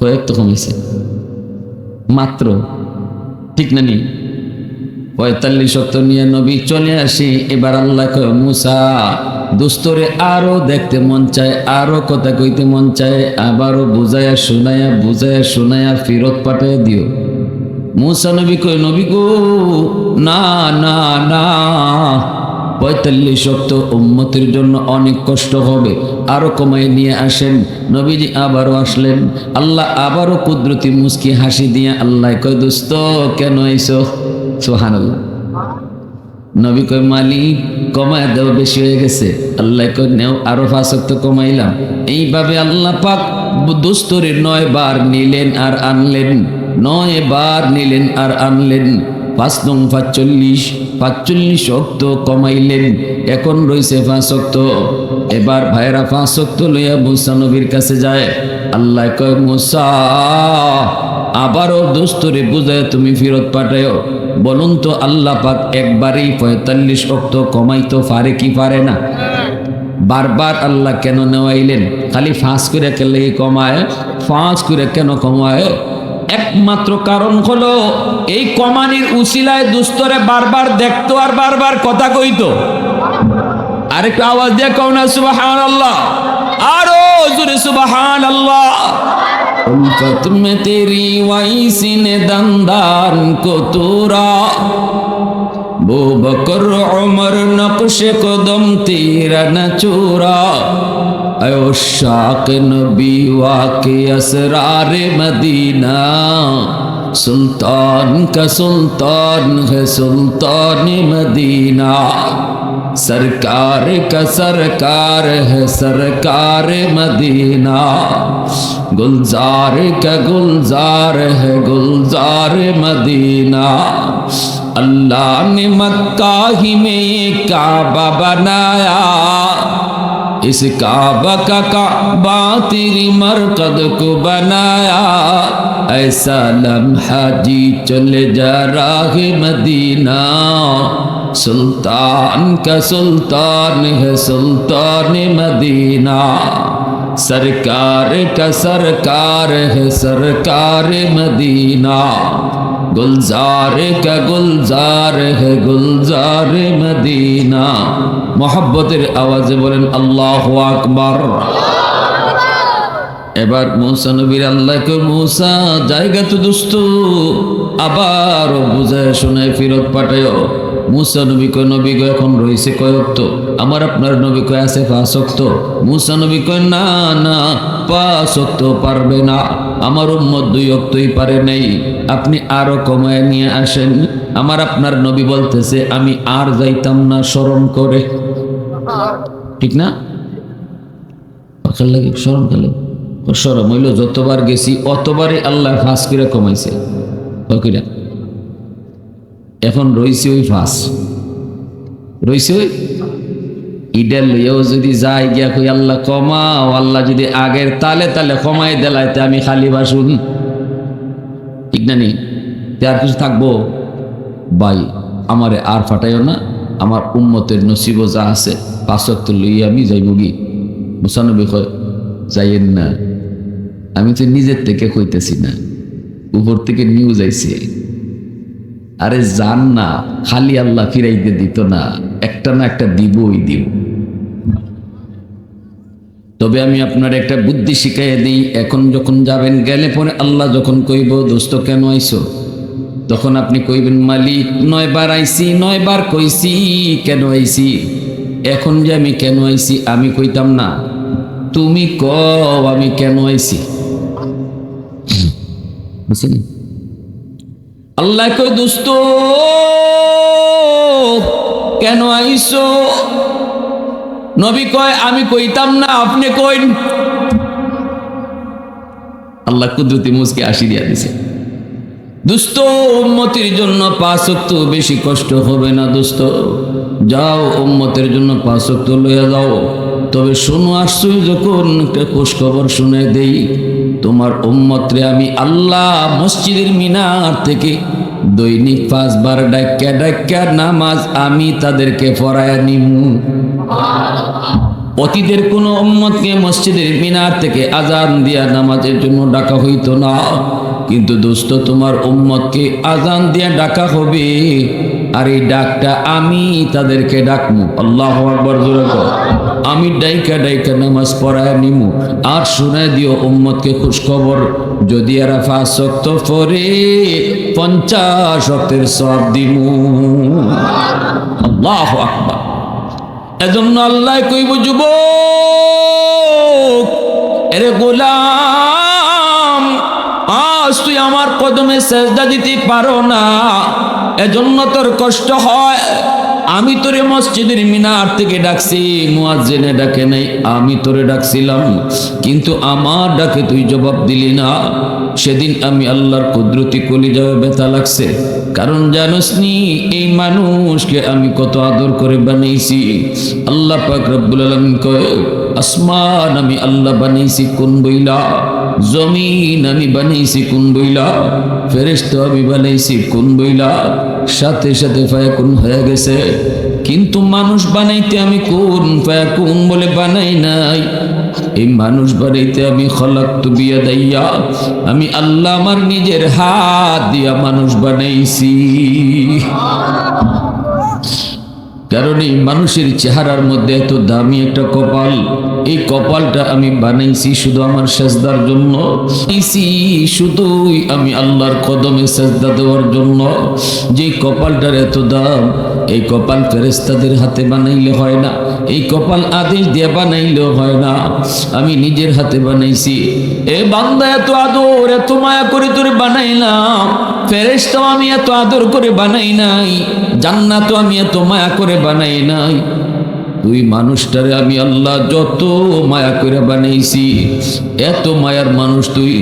কয়েক তো কমেছে মাত্র, ঠিক না নি? 45 ওয়াক্ত নিয়ে নবী চলে আসি। এবার আল্লাহ কয় মুসা দোস্তরে আরো দেখতে মন চায়, আরো কথা কইতে মন চায়, আবারও বুঝাইয়া শোনায়া ফিরত পাঠাইয়া দিও। মুসা নবী কয় নবী গো না না না, 45 ওয়াক্ত উম্মতের জন্য অনেক কষ্ট হবে, আরো কমাই নিয়ে আসেন। নবীজি আবারও আসলেন। আল্লাহ আবারও কুদরতি মুস্কি হাসি দিয়ে আল্লাহ কয় দোস্ত কেন আইছো? সুবহানাল্লাহ। নবী কয় মালিক কমায় দাও, বেশি হয়ে গেছে। আল্লাহ কয় নেও আরো 5 ওয়াক্ত কমাইলাম। এইভাবে আল্লাহ পাক দোস্তরে 9 বার নিলেন আর আনলেন, 9 বার নিলেন আর আনলেন। 5 নং 45 ওয়াক্ত কমাইলেন, এখন রয়েছে 5 ওয়াক্ত। এবার ভাইরা 5 ওয়াক্ত লইয়া মুসা নবীর কাছে যায়। আল্লাহ কয় মুসা আবারও দোস্তরে বুঝায় তুমি ফিরত পাঠাও। বলুন তো আল্লাহ পাক একবারেই 45 ওয়াক্ত কমাইতে পারে কি পারে না? বারবার আল্লাহ কেন নেওয়াইলেন? খালি 5 করে কেলে কমায়, 5 করে কেন কমায়? একমাত্র কারণ হলো এই কমানির উসিলায় দুস্তরে বারবার দেখতো আর বারবার কথা কইতো। আরেকটু আওয়াজ দিয়ে কও না সুবহানাল্লাহ, আরো জোরে সুবহানাল্লাহ। उल्फत में तेरी वाइसी ने दंदान को तोड़ा, बो बकर उमर नक्श कदम तेरा न चोरा, अयो शाक नबी वाके असरार मदीना, सुल्तान का सुल्तान है सुल्तान मदीना, सरकार का सरकार है सरकार मदीना, गुलजार का गुलजार है गुलजार मदीना, अल्लाह ने मक्का ही में ये काबा बनाया, इस काबा का काबा तेरी मरकद को बनाया, ऐसा लम्हा जी चले जा राहे मदीना, सुल्तान का सुल्तान है सुल्तान मदीना, सरकार का सरकार है सरकार मदीना, गुलजार का गुलजार है गुलजार मदीना। मोहब्बतेर आवाजे बोलें अल्लाहु আকবার। এবার মুসা নবীর আল্লাহকে মুসা জায়গা তো দোস্ত আবার বুঝায় শোনায় ফেরত পাঠায়। মুসা নবী কয় নবী গো এখন রয়েছে কয়ক্ত, আমার আপনার নবী কয় আছে 5 ওয়াক্ত। মুসা নবী কয় না না 5 ওয়াক্ত পারবে না, আমার উম্মত 2 ওয়াক্তই পারে নাই, আপনি আরো কমায় নিয়ে আসেন। আমার আপনার নবী বলতেছে আমি আর যাইতাম না শরম করে, ঠিক না? লাগে শরম গেল, শরম হইল যতবার গেছি অতবারই আল্লাহ 5 করে কমাইছে। এখন রইছে ওই 5 রইছে ওই ইডাল লইয়াও যদি যাই গিয়া কই আল্লাহ কমাও, আল্লাহ যদি আগের তালে তালে কমাই দেলাইতে আমি খালি বাসুন, ঠিক না নি? আর কিছু থাকবো ভাই, আমারে আর ফাটাইও না, আমার উম্মতের নসিব যা আছে 5 ওয়াক্ত লইয়া আমি যাইব গি। মুসা নবী কয় যাইয়েন না, আমি তো নিজের থেকে কইতেছি না, উপর থেকে নিউজ আইছে। আরে জান না, খালি আল্লাহ ফিরাইতে দিত না, একটা না একটা দিবই দিব। তবে আমি আপনার একটা বুদ্ধি শিখাইয়া দিই, এখন যখন যাবেন গেলে পরে আল্লাহ যখন কইব দোস্ত কেন আইছো, তখন আপনি কইবেন মালিক 9 বার আইছি, 9 বার কইছি কেন আইছি, এখন যে আমি কেন আইছি আমি কইতাম না, তুমি কও আমি কেন আইছি। বুঝছেন? আল্লাহ কই দোস্ত কেন আইছো, নবী কয় আমি কইতাম না, আপনি কইন। আল্লাহ কুদরতি মুসকে হাসি দিয়া দিছে। দোস্ত উম্মতের জন্য 5 ওয়াক্ত বেশি কষ্ট হবে না দোস্ত, যাও উম্মতের জন্য 5 ওয়াক্ত লইয়া যাও। তবে শোনো, আসছো যখন একটা খোঁজ খবর শুনে দেই, তোমার উম্মতরে আমি আল্লাহ মসজিদের মিনার থেকে দৈনিক 5 বার ডাক্কা ডাক্কা নামাজ আমি তাদেরকে পড়ায়া নিমু। অতীতের কোন উম্মতকে মসজিদের মিনার থেকে আজান দিয়া নামাজের জন্য ডাকা হইতো না, কিন্তু দোস্ত তোমার উম্মতকে আজান দিয়া ডাকা হবে, আর এই ডাকটা আমি তাদেরকে ডাকমু। আল্লাহু আকবার জোরে কর। আমি ডাইকা ডাইকা নামাজ পড়ায় নিমু। আর শুনায় দিও উম্মতকে খুশ খবর, যদি এরা 5 ওয়াক্ত পড়ে 50 ওয়াক্তের সওয়াব দিমু। আল্লাহু আকবার। এজন্য আল্লাহ কইব যুবক, এরে গোলাম আজ তুই আমার কদমে সেজদা দিতে পারো না, এজন্য তোর কষ্ট হয়। আমি তোরে মসজিদের মিনার থেকে ডাকছি, মুয়াজ্জিনে ডাকে নাই, আমি তোরে ডাকছিলাম, কিন্তু আমার ডাকে তুই জবাব দিলি না। সেদিন আমি আল্লাহর কুদরতি কলিজায় ব্যথা লাগছে, কারণ জানোস নি এই মানুষকে আমি কত আদর করে বানাইছি। আল্লাহ পাক রব্বুল আলামিন কয়, আসমান আমি আল্লাহ বানাইছি কোন বইলা, জমিন আমি বানাইছি কোন বইলা, ফেরেশতা আমি বানাইছি কোন বইলা, সাথে সাথে ফায়াকুন হয়ে গেছে। কিন্তু মানুষ বানাইতে আমি কুন ফায়াকুন বলে বানাই নাই। এই মানুষ বানাইতে আমি খলাকতু বিয়াদাইয়া, আমি আল্লাহ আমার নিজের হাত দিয়া মানুষ বানাইছি। কারণ এই মানুষের চেহারার মধ্যে এত দামি একটা কপাল, এই কপালটা আমি বানাইছি শুধু আমার সেজদার জন্য, শুধুই আমি আল্লাহর কদমে সেজদা দেওয়ার জন্য। যে কপালটার এত দাম, এই কপাল ফেরেশতাদের হাতে বানাইলে হয় না, এই কপাল আদেশ দিয়ে বানাইলেও হয় না, আমি নিজের হাতে বানাইছি। এ বান্দা, এত আদর এত মায়া করে তোরে বানাইলাম, ফেরেশতাও আমি এত আদর করে বানাই নাই, জান্নাতও আমি এত মায়া করে বানাই নাই। তুই মানুষটারে আমি আল্লাহ যত মায়া করে বানাইছি, এত মায়ার মানুষ তুই,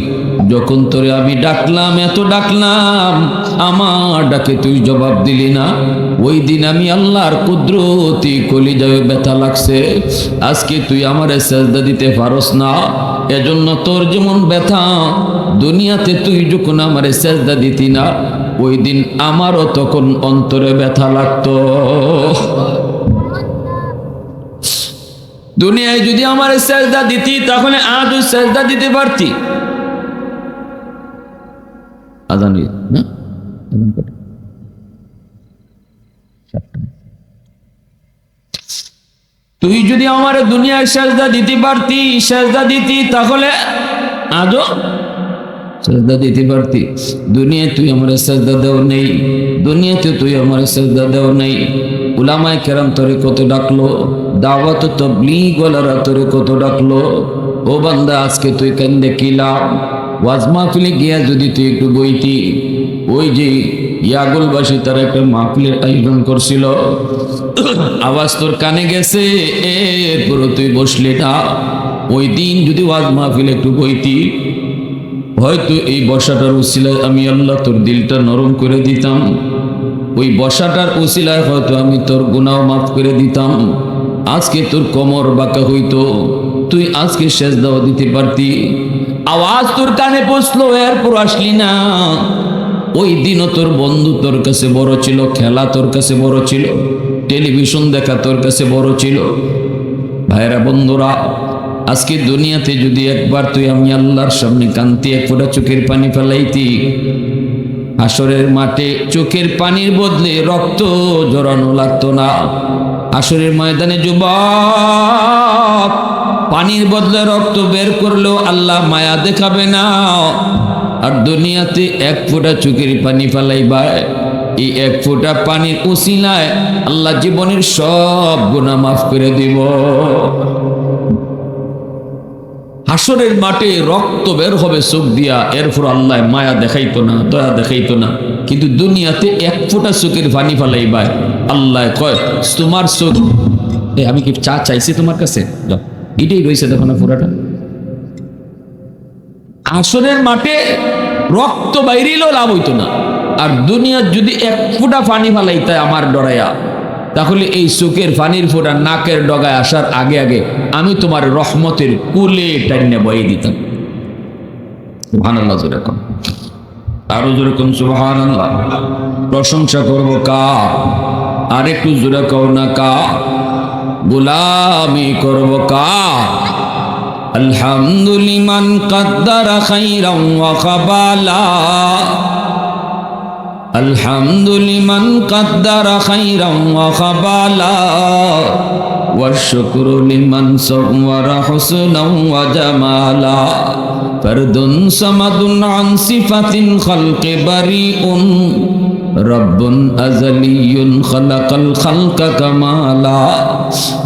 যখন তোরে আমি ডাকলাম, এত ডাকলাম, আমার ডাকে তুই জবাব দিলি না। ওই দিন আমি আল্লাহর কুদরতি কলিজায় ব্যথা লাগছে। আজকে তুই আমারে সেজদা দিতে পারস না, এজন্য তোর যেমন ব্যথা। দুনিয়াতে তুই যখন আমারে সেজদা দিতি না, ওই দিন আমারও তখন অন্তরে ব্যথা লাগতো। দুনিয়ায় যদি আমার সেজদা দিতি, তাহলে আজও সেজদা দিতে পারতি। আজান না, তুই যদি আমার দুনিয়ায় সেজদা দিতে পারতি, সেজদা দিতি, তাহলে আজও সেজদা দিতে পারতি। দুনিয়ায় তুই আমার সেজদা দেও নেই, দুনিয়াতে তুই আমার সেজদা দেও নেই। উলামায়ে কেরাম তোরে কত ডাকলো, দাওয়াত তাবলীগ ওয়ালারা তোরে কত ডাকলো। ও বান্দা, আজকে তুই কান্দে কি লাভ? ওয়াজ মাহফিলে গিয়া যদি তুই একটু বইতি, ওই যে ইয়াগুলবাসী তারা একটা মাহফিলের আয়োজন করছিল, আওয়াজ তোর কানে গেছে, এরপর তুই বসলি না। ওই দিন যদি ওয়াজ মাহফিলে একটু বইতি, হয়তো এই বসাটার উসিলায় আমি আল্লাহ তোর দিলটা নরম করে দিতাম। ওই বসাটার উসিলায় হয়তো আমি তোর গুনাহ মাফ করে দিতাম। আজকে তোর কোমর বাঁকা হইতো, তুই আজকে সেজদাও দিতে পারতি। আওয়াজ তোর কানে পৌঁছলো, এরপর আসলি না। ওই দিনও তোর বন্ধু তোর কাছে বড় ছিল, খেলা তোর কাছে বড় ছিল, টেলিভিশন দেখা তোর কাছে বড় ছিল। ভাইরা বন্ধুরা, আজকে দুনিয়াতে যদি একবার তুই আমি আল্লাহর সামনে কান্তি এক ফোঁটা চোখের পানি ফেলাইতি, হাসরের মাঠে চোখের পানির বদলে রক্ত জড়ানো লাগতো না। হাসরের ময়দানে যুবক পানির বদলে রক্ত বের করলেও আল্লাহ মায়া দেখাবে না। আর দুনিয়াতে এক ফোঁটা চোখের পানি ফেলাইবা, এই এক ফোঁটা পানির উসিলায় আল্লাহ জীবনের সব গুনাহ মাফ করে দিব। হাসরের মাঠে রক্ত বের হবে চোখ দিয়া, এরপর আল্লাহ মায়া দেখাইতো না, দয়া দেখাইতো না। কিন্তু দুনিয়াতে এক ফোঁটা চোখের পানি ফেলাইবা, আল্লাহ কয় তোমার চোখ, আমি কি চা চাইছি তোমার কাছে? এটাই রয়েছে, দেখো না পুরাটা। হাসরের মাঠে রক্ত বাইরেও লাভ হইতো না। আর দুনিয়ার যদি এক ফোঁটা পানি ফেলাইতে আমার ডরাইয়া, তাহলে এই চোখের পানির ফোঁটা নাকের ডগায় আসার আগে আগে আমি তোমার রহমতের কুলে টাইনে বয়ে দিতাম। সুবহানাল্লাহ, জোরে কম, আরো জোরে কম সুবহানাল্লাহ। প্রশংসা করবো কার? আর একটু জোরে কও না কার? গোলামি করবো কার? আলহামদুলিমান কাদ্দারা খাইরাম ওয়া খাবালা, আলহামদুলিমান কাদ্দারা খাইরাম ওয়া খাবালা, ওয়াশ শুকরু লিমান সাওয়ারা হুসনান ওয়া জামালা, ফারদুন সামাদুন আন সিফাতিন খালকি বারিউন, রব্বুন আযালিয়ুন খালাকাল খালকা কামালা,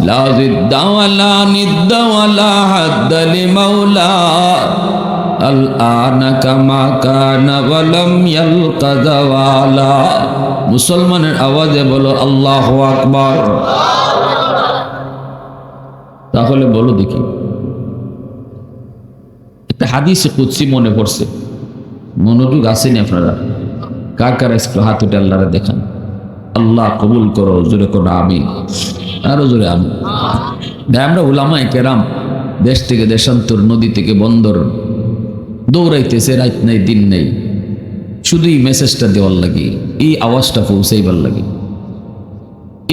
লা জিদ্দা ওয়ালা নিদ্দা ওয়ালা হাদ্দা লিমাওলা, আল আনা কামা কানা ওয়ালাম ইয়ালকা যাওয়ালা। মুসলমানের আওয়াজে বলো আল্লাহু আকবার। তাহলে বলো দেখি, একটা হাদিসে কুদসি মনে পড়ছে, মনোযোগ আসেনি আপনারা? কার কার একটু হাত উঠে আল্লাহরে দেখান। আল্লাহ কবুল করো, জোরে করো আমিন, আরো জোরে আমিন। আমরা উলামায়ে কেরাম দেশ থেকে দেশান্তর, নদী থেকে বন্দর দৌড়াইতেছে, রাত নাই দিন নেই, শুধু এই মেসেজটা দেওয়ার লাগে, এই আওয়াজটা পৌঁছাইবার লাগে।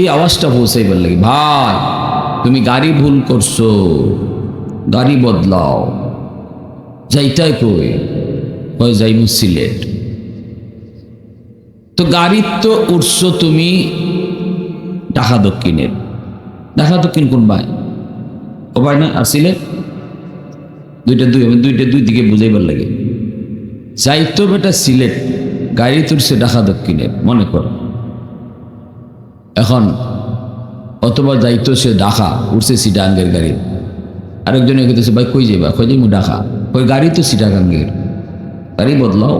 এই আওয়াজটা পৌঁছাইবার লাগে, ভাই তুমি গাড়ি ভুল করছো, গাড়ি বদলাও। যাইটাই কই? কয় যাইমু সিলেট। তো গাড়ির তো উঠছো তুমি ঢাকা দক্ষিণের। ঢাকা দক্ষিণ কোন ভাই? ও ভাই না, আর সিলেট দুইটা দুই দিকে বুঝাইবার লাগে। যাইতো বেটা সিলেট, গাড়ি তুলছে ঢাকা দক্ষিণের, মনে কর। এখন অথবা যাইতো সে ঢাকা, উঠছে চিটাগাঙ্গের গাড়ি। আরেকজনে কইতেছে ভাই কই যাবা? কই যাইমু ঢাকা। কই গাড়ি তো চিটাগাঙ্গের, গাড়ি বদলাও।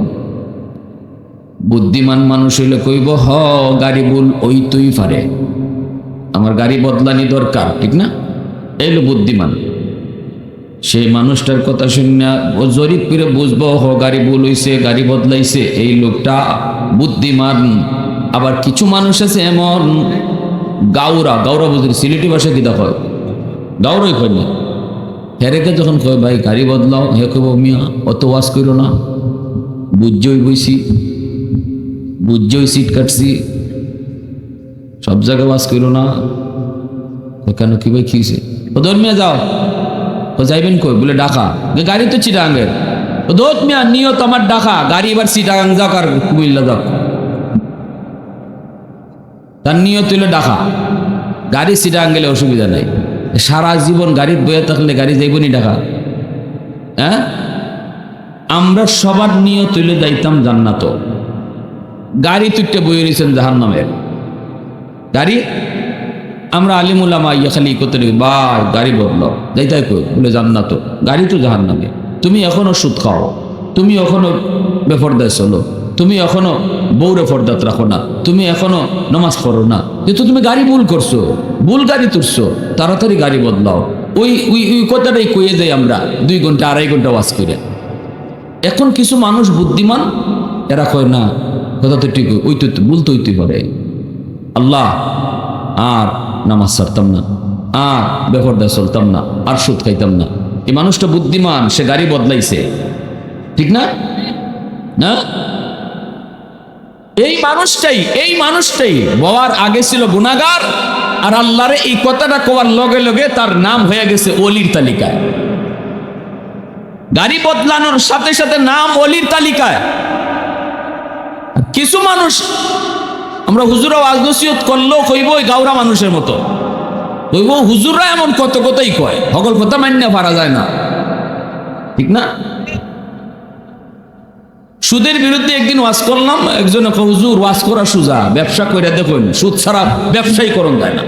বুদ্ধিমান মানুষ হইলে কইব হ গাড়ি ভুল ওই তুই পারে, আমার গাড়ি বদলানি দরকার, ঠিক না? এইলো বুদ্ধিমান। সেই মানুষটার কথা শুনে ও জরিপ করে বুঝবো হ গাড়ি ভুল হইছে, গাড়ি বদলাইছে, এই লোকটা বুদ্ধিমান। আবার কিছু মানুষ আছে এমন গাউরা, গাউরা বুঝলি সিলেটি ভাষা কি দেখো, গাউরাই কয় না। হেরেকে যখন কয় ভাই গাড়ি বদলাও, হে কইব মিয়া অত ওয়াজ করো না, বুঝছই বইছি, বুঝছই সিট কাটছি, সব জায়গায় ওয়াজ করো না। কেন কি ভাই খেয়েছে? ও দৌড় মিয়া যাও। ও যাইবেন কই? বলে ঢাকা। গাড়ি তো চিটাগাঙ্গের। ও দৌড় মিয়া, নিয়ত আমার ঢাকা, গাড়ি এবার চিটাগাং যাক আর কুমিল্লা যাক। তার নিয়ত হইল ঢাকা, গাড়ি চিটাগাং গেলে অসুবিধা নাই। সারা জীবন গাড়ির বয়ে থাকলে গাড়ি যাইবনি ঢাকা? হ্যাঁ, আমরা সবার নিয়ত হইলে যাইতাম জান্নাত। গাড়ি তুইটা বয়ে রয়েছেন জাহান্নামের গাড়ি। আমরা আলিমুলামা ইয়া খালি করতে ভাই গাড়ি বদলাও, যাইতাই কই? বলে জান্নাত। গাড়ি তো জাহান্নামে। তুমি এখনো সুদ খাও, তুমি এখনো বেফরদায় চলো, তুমি এখনো বউরে ফরদাত রাখো না, তুমি এখনো নামাজ পড়ো না, যেহেতু তুমি গাড়ি ভুল করছো, ভুল গাড়ি তুলছো, তাড়াতাড়ি গাড়ি বদলাও। ওই ওই ওই কথাটাই কইয়ে যাই আমরা 2 ঘন্টা 2.5 ঘন্টা ওয়াজ করে। এখন কিছু মানুষ বুদ্ধিমান, এরা কয় না কথা তো ঠিক, ওই তো ভুল তো হইতে পারে, আল্লাহ আর নামাজ ছাড়তাম না, আর বেফরদায় চলতাম না, আর সুদ খাইতাম না। এই মানুষটা বুদ্ধিমান, সে গাড়ি বদলাইছে, ঠিক না? না, এই মানুষটাই বাবার আগে ছিল গুনাহগার, আর আল্লাহরে এই কথাটা কোয়ার লগে লগে তার নাম হয়ে গেছে ওলির তালিকায়। গাড়ি বদলানোর সাথে সাথে নাম ওলির তালিকায়। কিছু মানুষ আমরা হুজুরা ওয়াজ নসিহত করলেও কইব ওই গাওরা মানুষের মতো, কইব হুজুররা এমন কত কথাই কয়, সকল কথা মান্য পারা যায় না, ঠিক না? সুদের বিরুদ্ধে একদিন ওয়াজ করলাম, একজন হুজুর ওয়াজ করা সুজা, ব্যবসা করে দেখুন, সুদ ছাড়া ব্যবসায়ী করণ যায় না।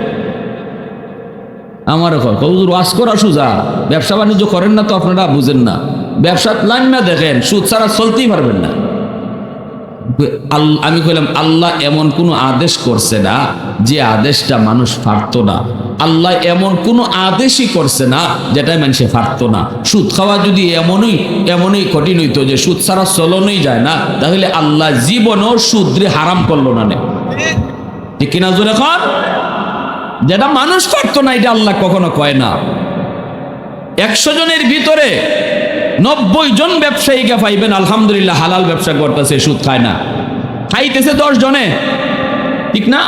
আমার হুজুর ওয়াজ করা সুজা, ব্যবসা বাণিজ্য করেন না তো আপনারা বুঝেন না, ব্যবসা লাইন না দেখেন, সুদ ছাড়া চলতেই পারবেন না। আমি কইলাম আল্লাহ এমন কোনো আদেশ করছে না যে আদেশটা মানুষ পারত না, আল্লাহ এমন কোনো আদেশই করছে না যেটাই মানুষে পারত না। সুদ খাওয়া যদি এমনই কঠিন হইতো যে সুদ ছাড়া চলনই যায় না, তাহলে আল্লাহ জীবনও সুদরে হারাম করলো না, ঠিক কিনা জোরে কর? যেটা মানুষ পারত না এটা আল্লাহ কখনো কয় না। 100 জনের ভিতরে 90 জন ব্যবসায়ীকে পাইবেন আলহামদুলিল্লাহ হালাল ব্যবসা করতেছে, সুদ খায় না। খাইতেছে 10 জনে, ঠিক না?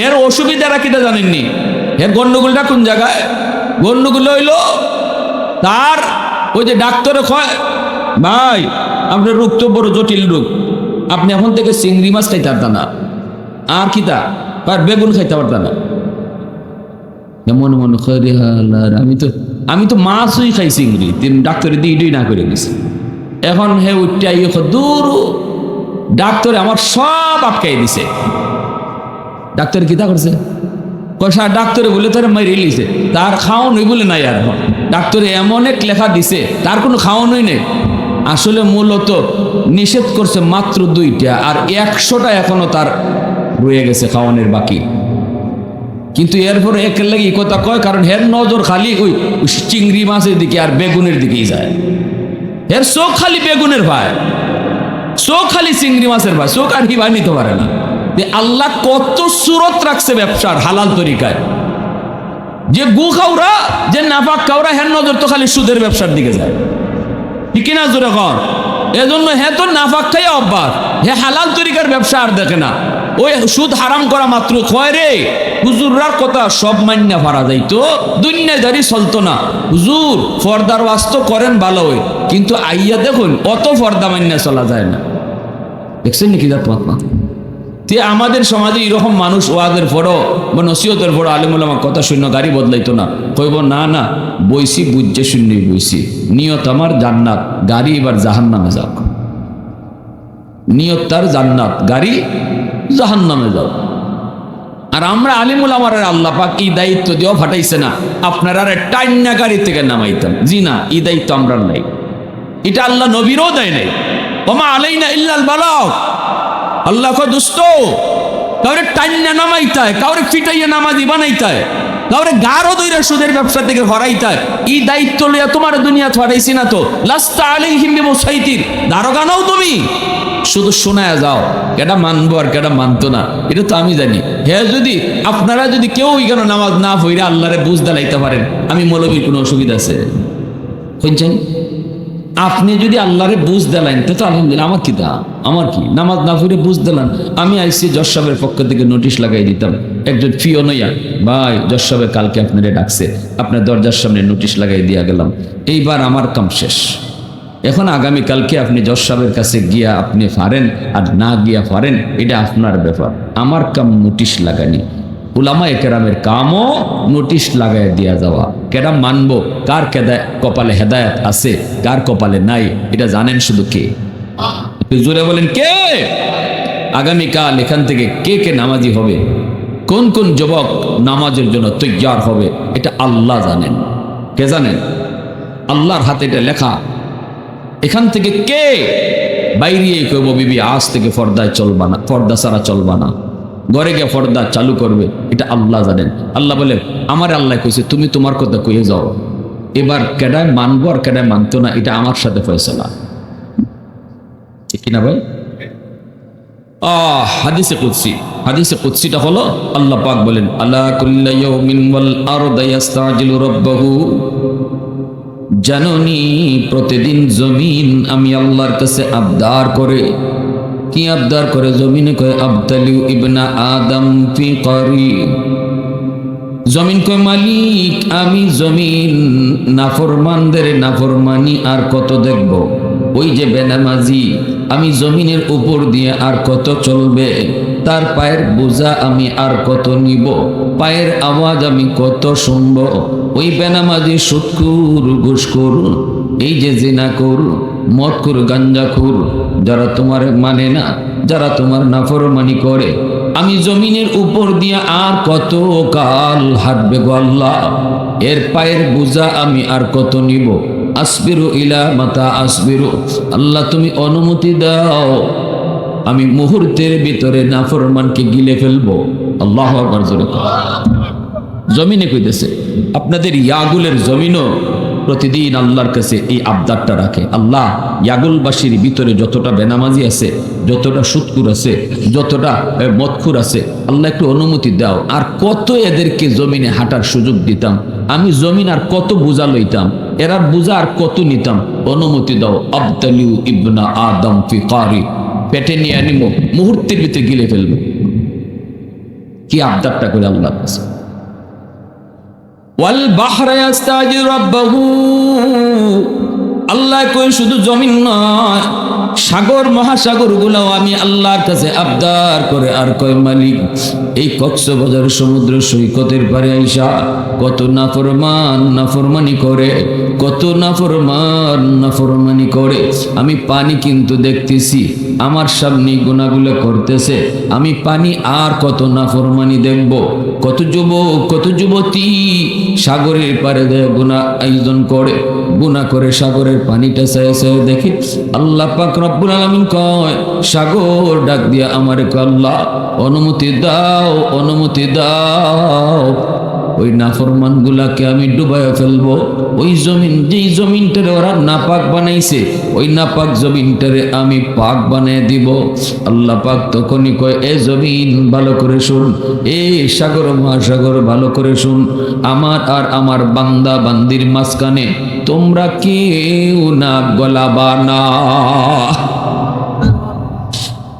এর অসুবিধাটা কিটা জানেননি? এর গন্ডগোলটা কোন জায়গায়? গন্ডগোল হইল তার ওই যে ডাক্তারে কয় ভাই আপনার রোগ তো বড় জটিল রোগ, আপনি এখন থেকে চিংড়ি মাছ খাইতে পারতেন না, আর কিতা বেগুন খাইতে পারতেন না। মনে মনে করে আমি তো মাছই খাই, চিংড়ি ডাক্তারে দিই না করে দিছে। এখন হে উঠে দূর ডাক্তারে আমার সব আটকাই দিছে। ডাক্তার কিতা করছে? কষা ডাক্তারে বলে তার মাইরে লিছে, তার খাওয়ানোই বলে নাই। আর ডাক্তারে এমন এক লেখা দিছে তার কোনো খাওয়ানোই নেই। আসলে মূলত নিষেধ করছে মাত্র 2টা, আর 100টা এখনো তার রয়ে গেছে খাওয়ানোর বাকি। কিন্তু এরপরে একের লাগে এই কথা কয়, কারণ হের নজর খালি ওই চিংড়ি মাছের দিকে আর বেগুনের দিকেই যায়। এর চোখ খালি বেগুনের ভাই, চোখ খালি চিংড়ি মাছের ভাই, চোখ আর কি ভাই নিতে পারে না। আল্লাহ কত সুরত রাখছে ব্যবসার হালাল তরিকায়। যে গু খাওরা, যে নাপাক খাওরা, হের নজর তো খালি সুদের ব্যবসার দিকে যায়, ঠিক কিনা জোরে কর? এজন্য হে তো নাপাক খাই অভ্যাস, হে হালাল তরিকার ব্যবসা আর দেখে না। ওই সুদ হারাম করা মাত্র কয় রে হুজুরার কথা সব মান্য পারা যাইতো, দুনিয়াদারি চলতো না। হুজুর ফর্দার ওয়াস্ত করেন ভালো হয়, কিন্তু আইয়া দেখুন অত ফর্দা মান্য চলা যায় না। দেখছেন নাকি জাত মহাত্মা? তে আমাদের সমাজে এরকম মানুষ ওয়াদের পড়ো বা নসিহতের পড়ো আলিমুল আমার কথা শূন্য গাড়ি বদলাইতো না, কইব না না বইসি বুঝছে শূন্যই বইসি, নিয়ত আমার জান্নাত, গাড়ি এবার জাহান্নামে যাও। নিয়ত তার জান্নাত, গাড়ি জাহান্নামে যাও। আর আমরা আলিমুল আমার আল্লাহ পাক এই দায়িত্ব দিয়েও ফাটাইছে না আপনারা টাইনা গাড়ি থেকে নামাইতাম, জি না, এই দায়িত্ব আমরা নাই, এটা আল্লাহ নবীরও দেয় নাই। ওমা আলাইনা ইল্লাল বালাগ। আল্লাহ কো দোস্ত কাউরে টাইনা নামাইতায়, কাউরে ফিটাইয়া নামাজি বানাইতায়, কাউরে গারো দইরা সুদের ব্যবসা থেকে হরাইতায়, এই দায়িত্ব লইয়া তোমার দুনিয়া ছড়াইছি না তো। লাস্তা আলাইহিম বিমুসাইতির, দারোগা নাও তুমি, শুধু শোনায় যাও, কেটা মানবো আর কেটা মানতো না এটা তো আমি জানি। হ্যাঁ যদি আপনারা যদি কেউ কেন নামাজ না পড়ে আল্লাহরে বুঝ দালাইতে পারেন, আমি মৌলবীর কোনো অসুবিধা আছে শুনছেন? আপনি যদি আল্লাহরে বুঝ দিলেন তো আলহামদুলিল্লাহ, আমার কি দা, আমার কি, নামাজ না পড়ে বুঝ দিলেন। আমি আইসি জজ সাহেবের পক্ষ থেকে নোটিশ লাগাই দিতাম, একজন ফিও নইয়া ভাই জজ সাহেব কালকে আপনারে ডাকছে, আপনার দরজার সামনে নোটিশ লাগাই দিয়া গেলাম, এইবার আমার কাম শেষ। এখন আগামীকালকে আপনি জজ সাহেবের কাছে গিয়া আপনি পারেন আর না গিয়া পারেন, এটা আপনার ব্যাপার, আমার কাম নোটিশ লাগানি। উলামা একরামের কামও নোটিশ লাগাই দিয়া যাওয়া। কেডা মানবো, কার কপালে হেদায়েত আছে কার কপালে নাই, এটা জানেন শুধু কে? জোরে বলেন কে? আগামীকাল এখান থেকে কে কে নামাজি হবে, কোন কোন যুবক নামাজের জন্য তৈয়ার হবে, এটা আল্লাহ জানেন। কে জানেন? আল্লাহর হাতে এটা লেখা। এখান থেকে কে বাইরে কইব বিবি আজ থেকে পর্দায় চলবা না, পর্দা ছাড়া চলবা না, ঘরে গিয়ে পর্দা চালু করবে, এটা আল্লাহ জানেন। আল্লাহ বলে আমার আল্লাহ কইছে তুমি তোমার কথা কইয়ে যাও, এবার কেডায় মানবো আর কেডায় মানতো না এটা আমার সাথে ফয়সালা, ঠিক কিনা ভাই? হাদিসে কুদসি, হাদিসে কুদসিটা হলো আল্লাহ পাক বলেন আলা কুল্লি ইয়াউমিন ওয়াল আরদু ইস্তাজিলু রাব্বাহু, জাননি প্রতিদিন জমিন আমি আল্লাহর কাছে আবদার করে। কি আবদার করে? জমিনে কয় আবতালিউ ইবনা আদম ফি করি। জমিন কয় মালিক আমি জমিন নাফরমানদের নাফরমানি আর কত দেখব, ওই যে বেনামাজি আমি জমিনের উপর দিয়ে আর কত চলবে, তার পায়ের বোঝা আমি আর কত নিব, পায়ের আওয়াজ আমি কত শুনব, ওই বেনামাজি সুদখোর ঘুষখোর এই যে জিনাখোর মদখোর গাঞ্জাখোর যারা তোমার মানে না, যারা তোমার নাফরমানি করে, আমি জমিনের উপর দিয়ে আর কত কাল হাঁটবে গো আল্লাহ, এর পায়ের বোঝা আমি আর কত নিব। আসবিরু ইলা মাতা আসবিরু, আল্লাহ তুমি অনুমতি দাও আমি মুহূর্তের ভিতরে নাফরমানকে গিলে ফেলবো। আল্লাহু আকবার জোরে। জমিনে কইতেছে আপনাদের ইয়াগুলের জমিনও প্রতিদিন আল্লাহর কাছে এই আবদারটা রাখে, আল্লাহ ইয়াগুলবাসীর ভিতরে যতটা বেনামাজি আছে, যতটা সুদখোর আছে, যতটা মদখোর আছে, আল্লাহ একটু অনুমতি দাও, আর কত এদেরকে জমিনে হাঁটার সুযোগ দিতাম, আমি জমিন আর কত বোঝা লইতাম, এরা বোঝা আর কত নিতাম, অনুমতি দাও। আবতালিউ ইবনা আদম ফি কারি, পেটে নিয়ে আনিব মুহূর্তের ভিতরে গিলে ফেলবো। কি আবদারটা করে আল্লাহর কাছে। ওয়াল বাহরা ইস্তাজিলু রাব্বাহু, আল্লাহ কই শুধু জমিন নয়, সাগর মহাসাগর গুলাও আমি আল্লাহর কাছে আবদার করে। আর কয় মালিক এই কক্সবাজার সমুদ্র সৈকতের পারে আইসা কত নাফরমান নাফরমানি করে, কত নাফরমান নাফরমানি করে, আমি পানি কিন্তু দেখতেছি, আমার সামনে গুনাহগুলো করতেছে, আমি পানি আর কত নাফরমানি দেখব, কত যুবক কত যুবতী সাগরের পারে দেয় গুনাহ আয়োজন করে, গুনাহ করে সাগরের পানিটা চায় চায় দেখি। আল্লাহ পাক রব্বুল আলামিন কয় সাগর ডাক দিয়া আমারে কয় আল্লাহ অনুমতি দাও, অনুমতি দাও, ওই নাফরমান গুলাকে আমি ডুবাইয়া ফেলবো। ওই জমিন, যেই জমিনটারে ওরা নাপাক বানাইছে, ওই নাপাক জমিনটারে আমি পাক বানিয়ে দিব। আল্লাহ পাক তখনই কয় এ জমিন ভালো করে শুন, এ সাগর মহাসাগর ভালো করে শুন, আমার আর আমার বান্দা বান্দির মাঝখানে তোমরা কেউ না গলাবা না।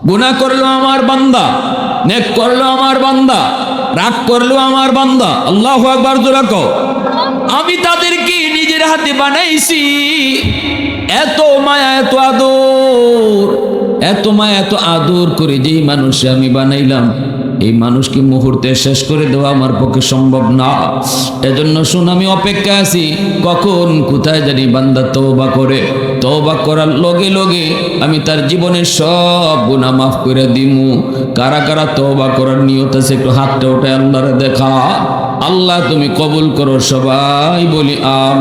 গুনাহ করলো আমার বান্দা, নেক করলো আমার বান্দা, রাগ করলো আমার বান্দা। আল্লাহু আকবার জোরে কও। আমি তাদেরকে নিজের হাতে বানাইছি। এত মায়া, এত আদর, এত মায়া, এত আদর করে যেই মানুষে আমি বানাইলাম, এই মানুষকে মুহূর্তে শেষ করে দেওয়া আমার পক্ষে সম্ভব না। এজন্য শুন, আমি অপেক্ষায় আছি কখন কোথায় জানি বান্দা তওবা করে। তওবা করার লগে লগে আমি তার জীবনের সব গুনাহ মাফ করে দিমু। কারা কারা তওবা করার নিয়ত আছে একটু হাতটা উঠায় আল্লাহরে দেখা। আল্লাহ তুমি কবুল করো, সবাই বলি আমিন।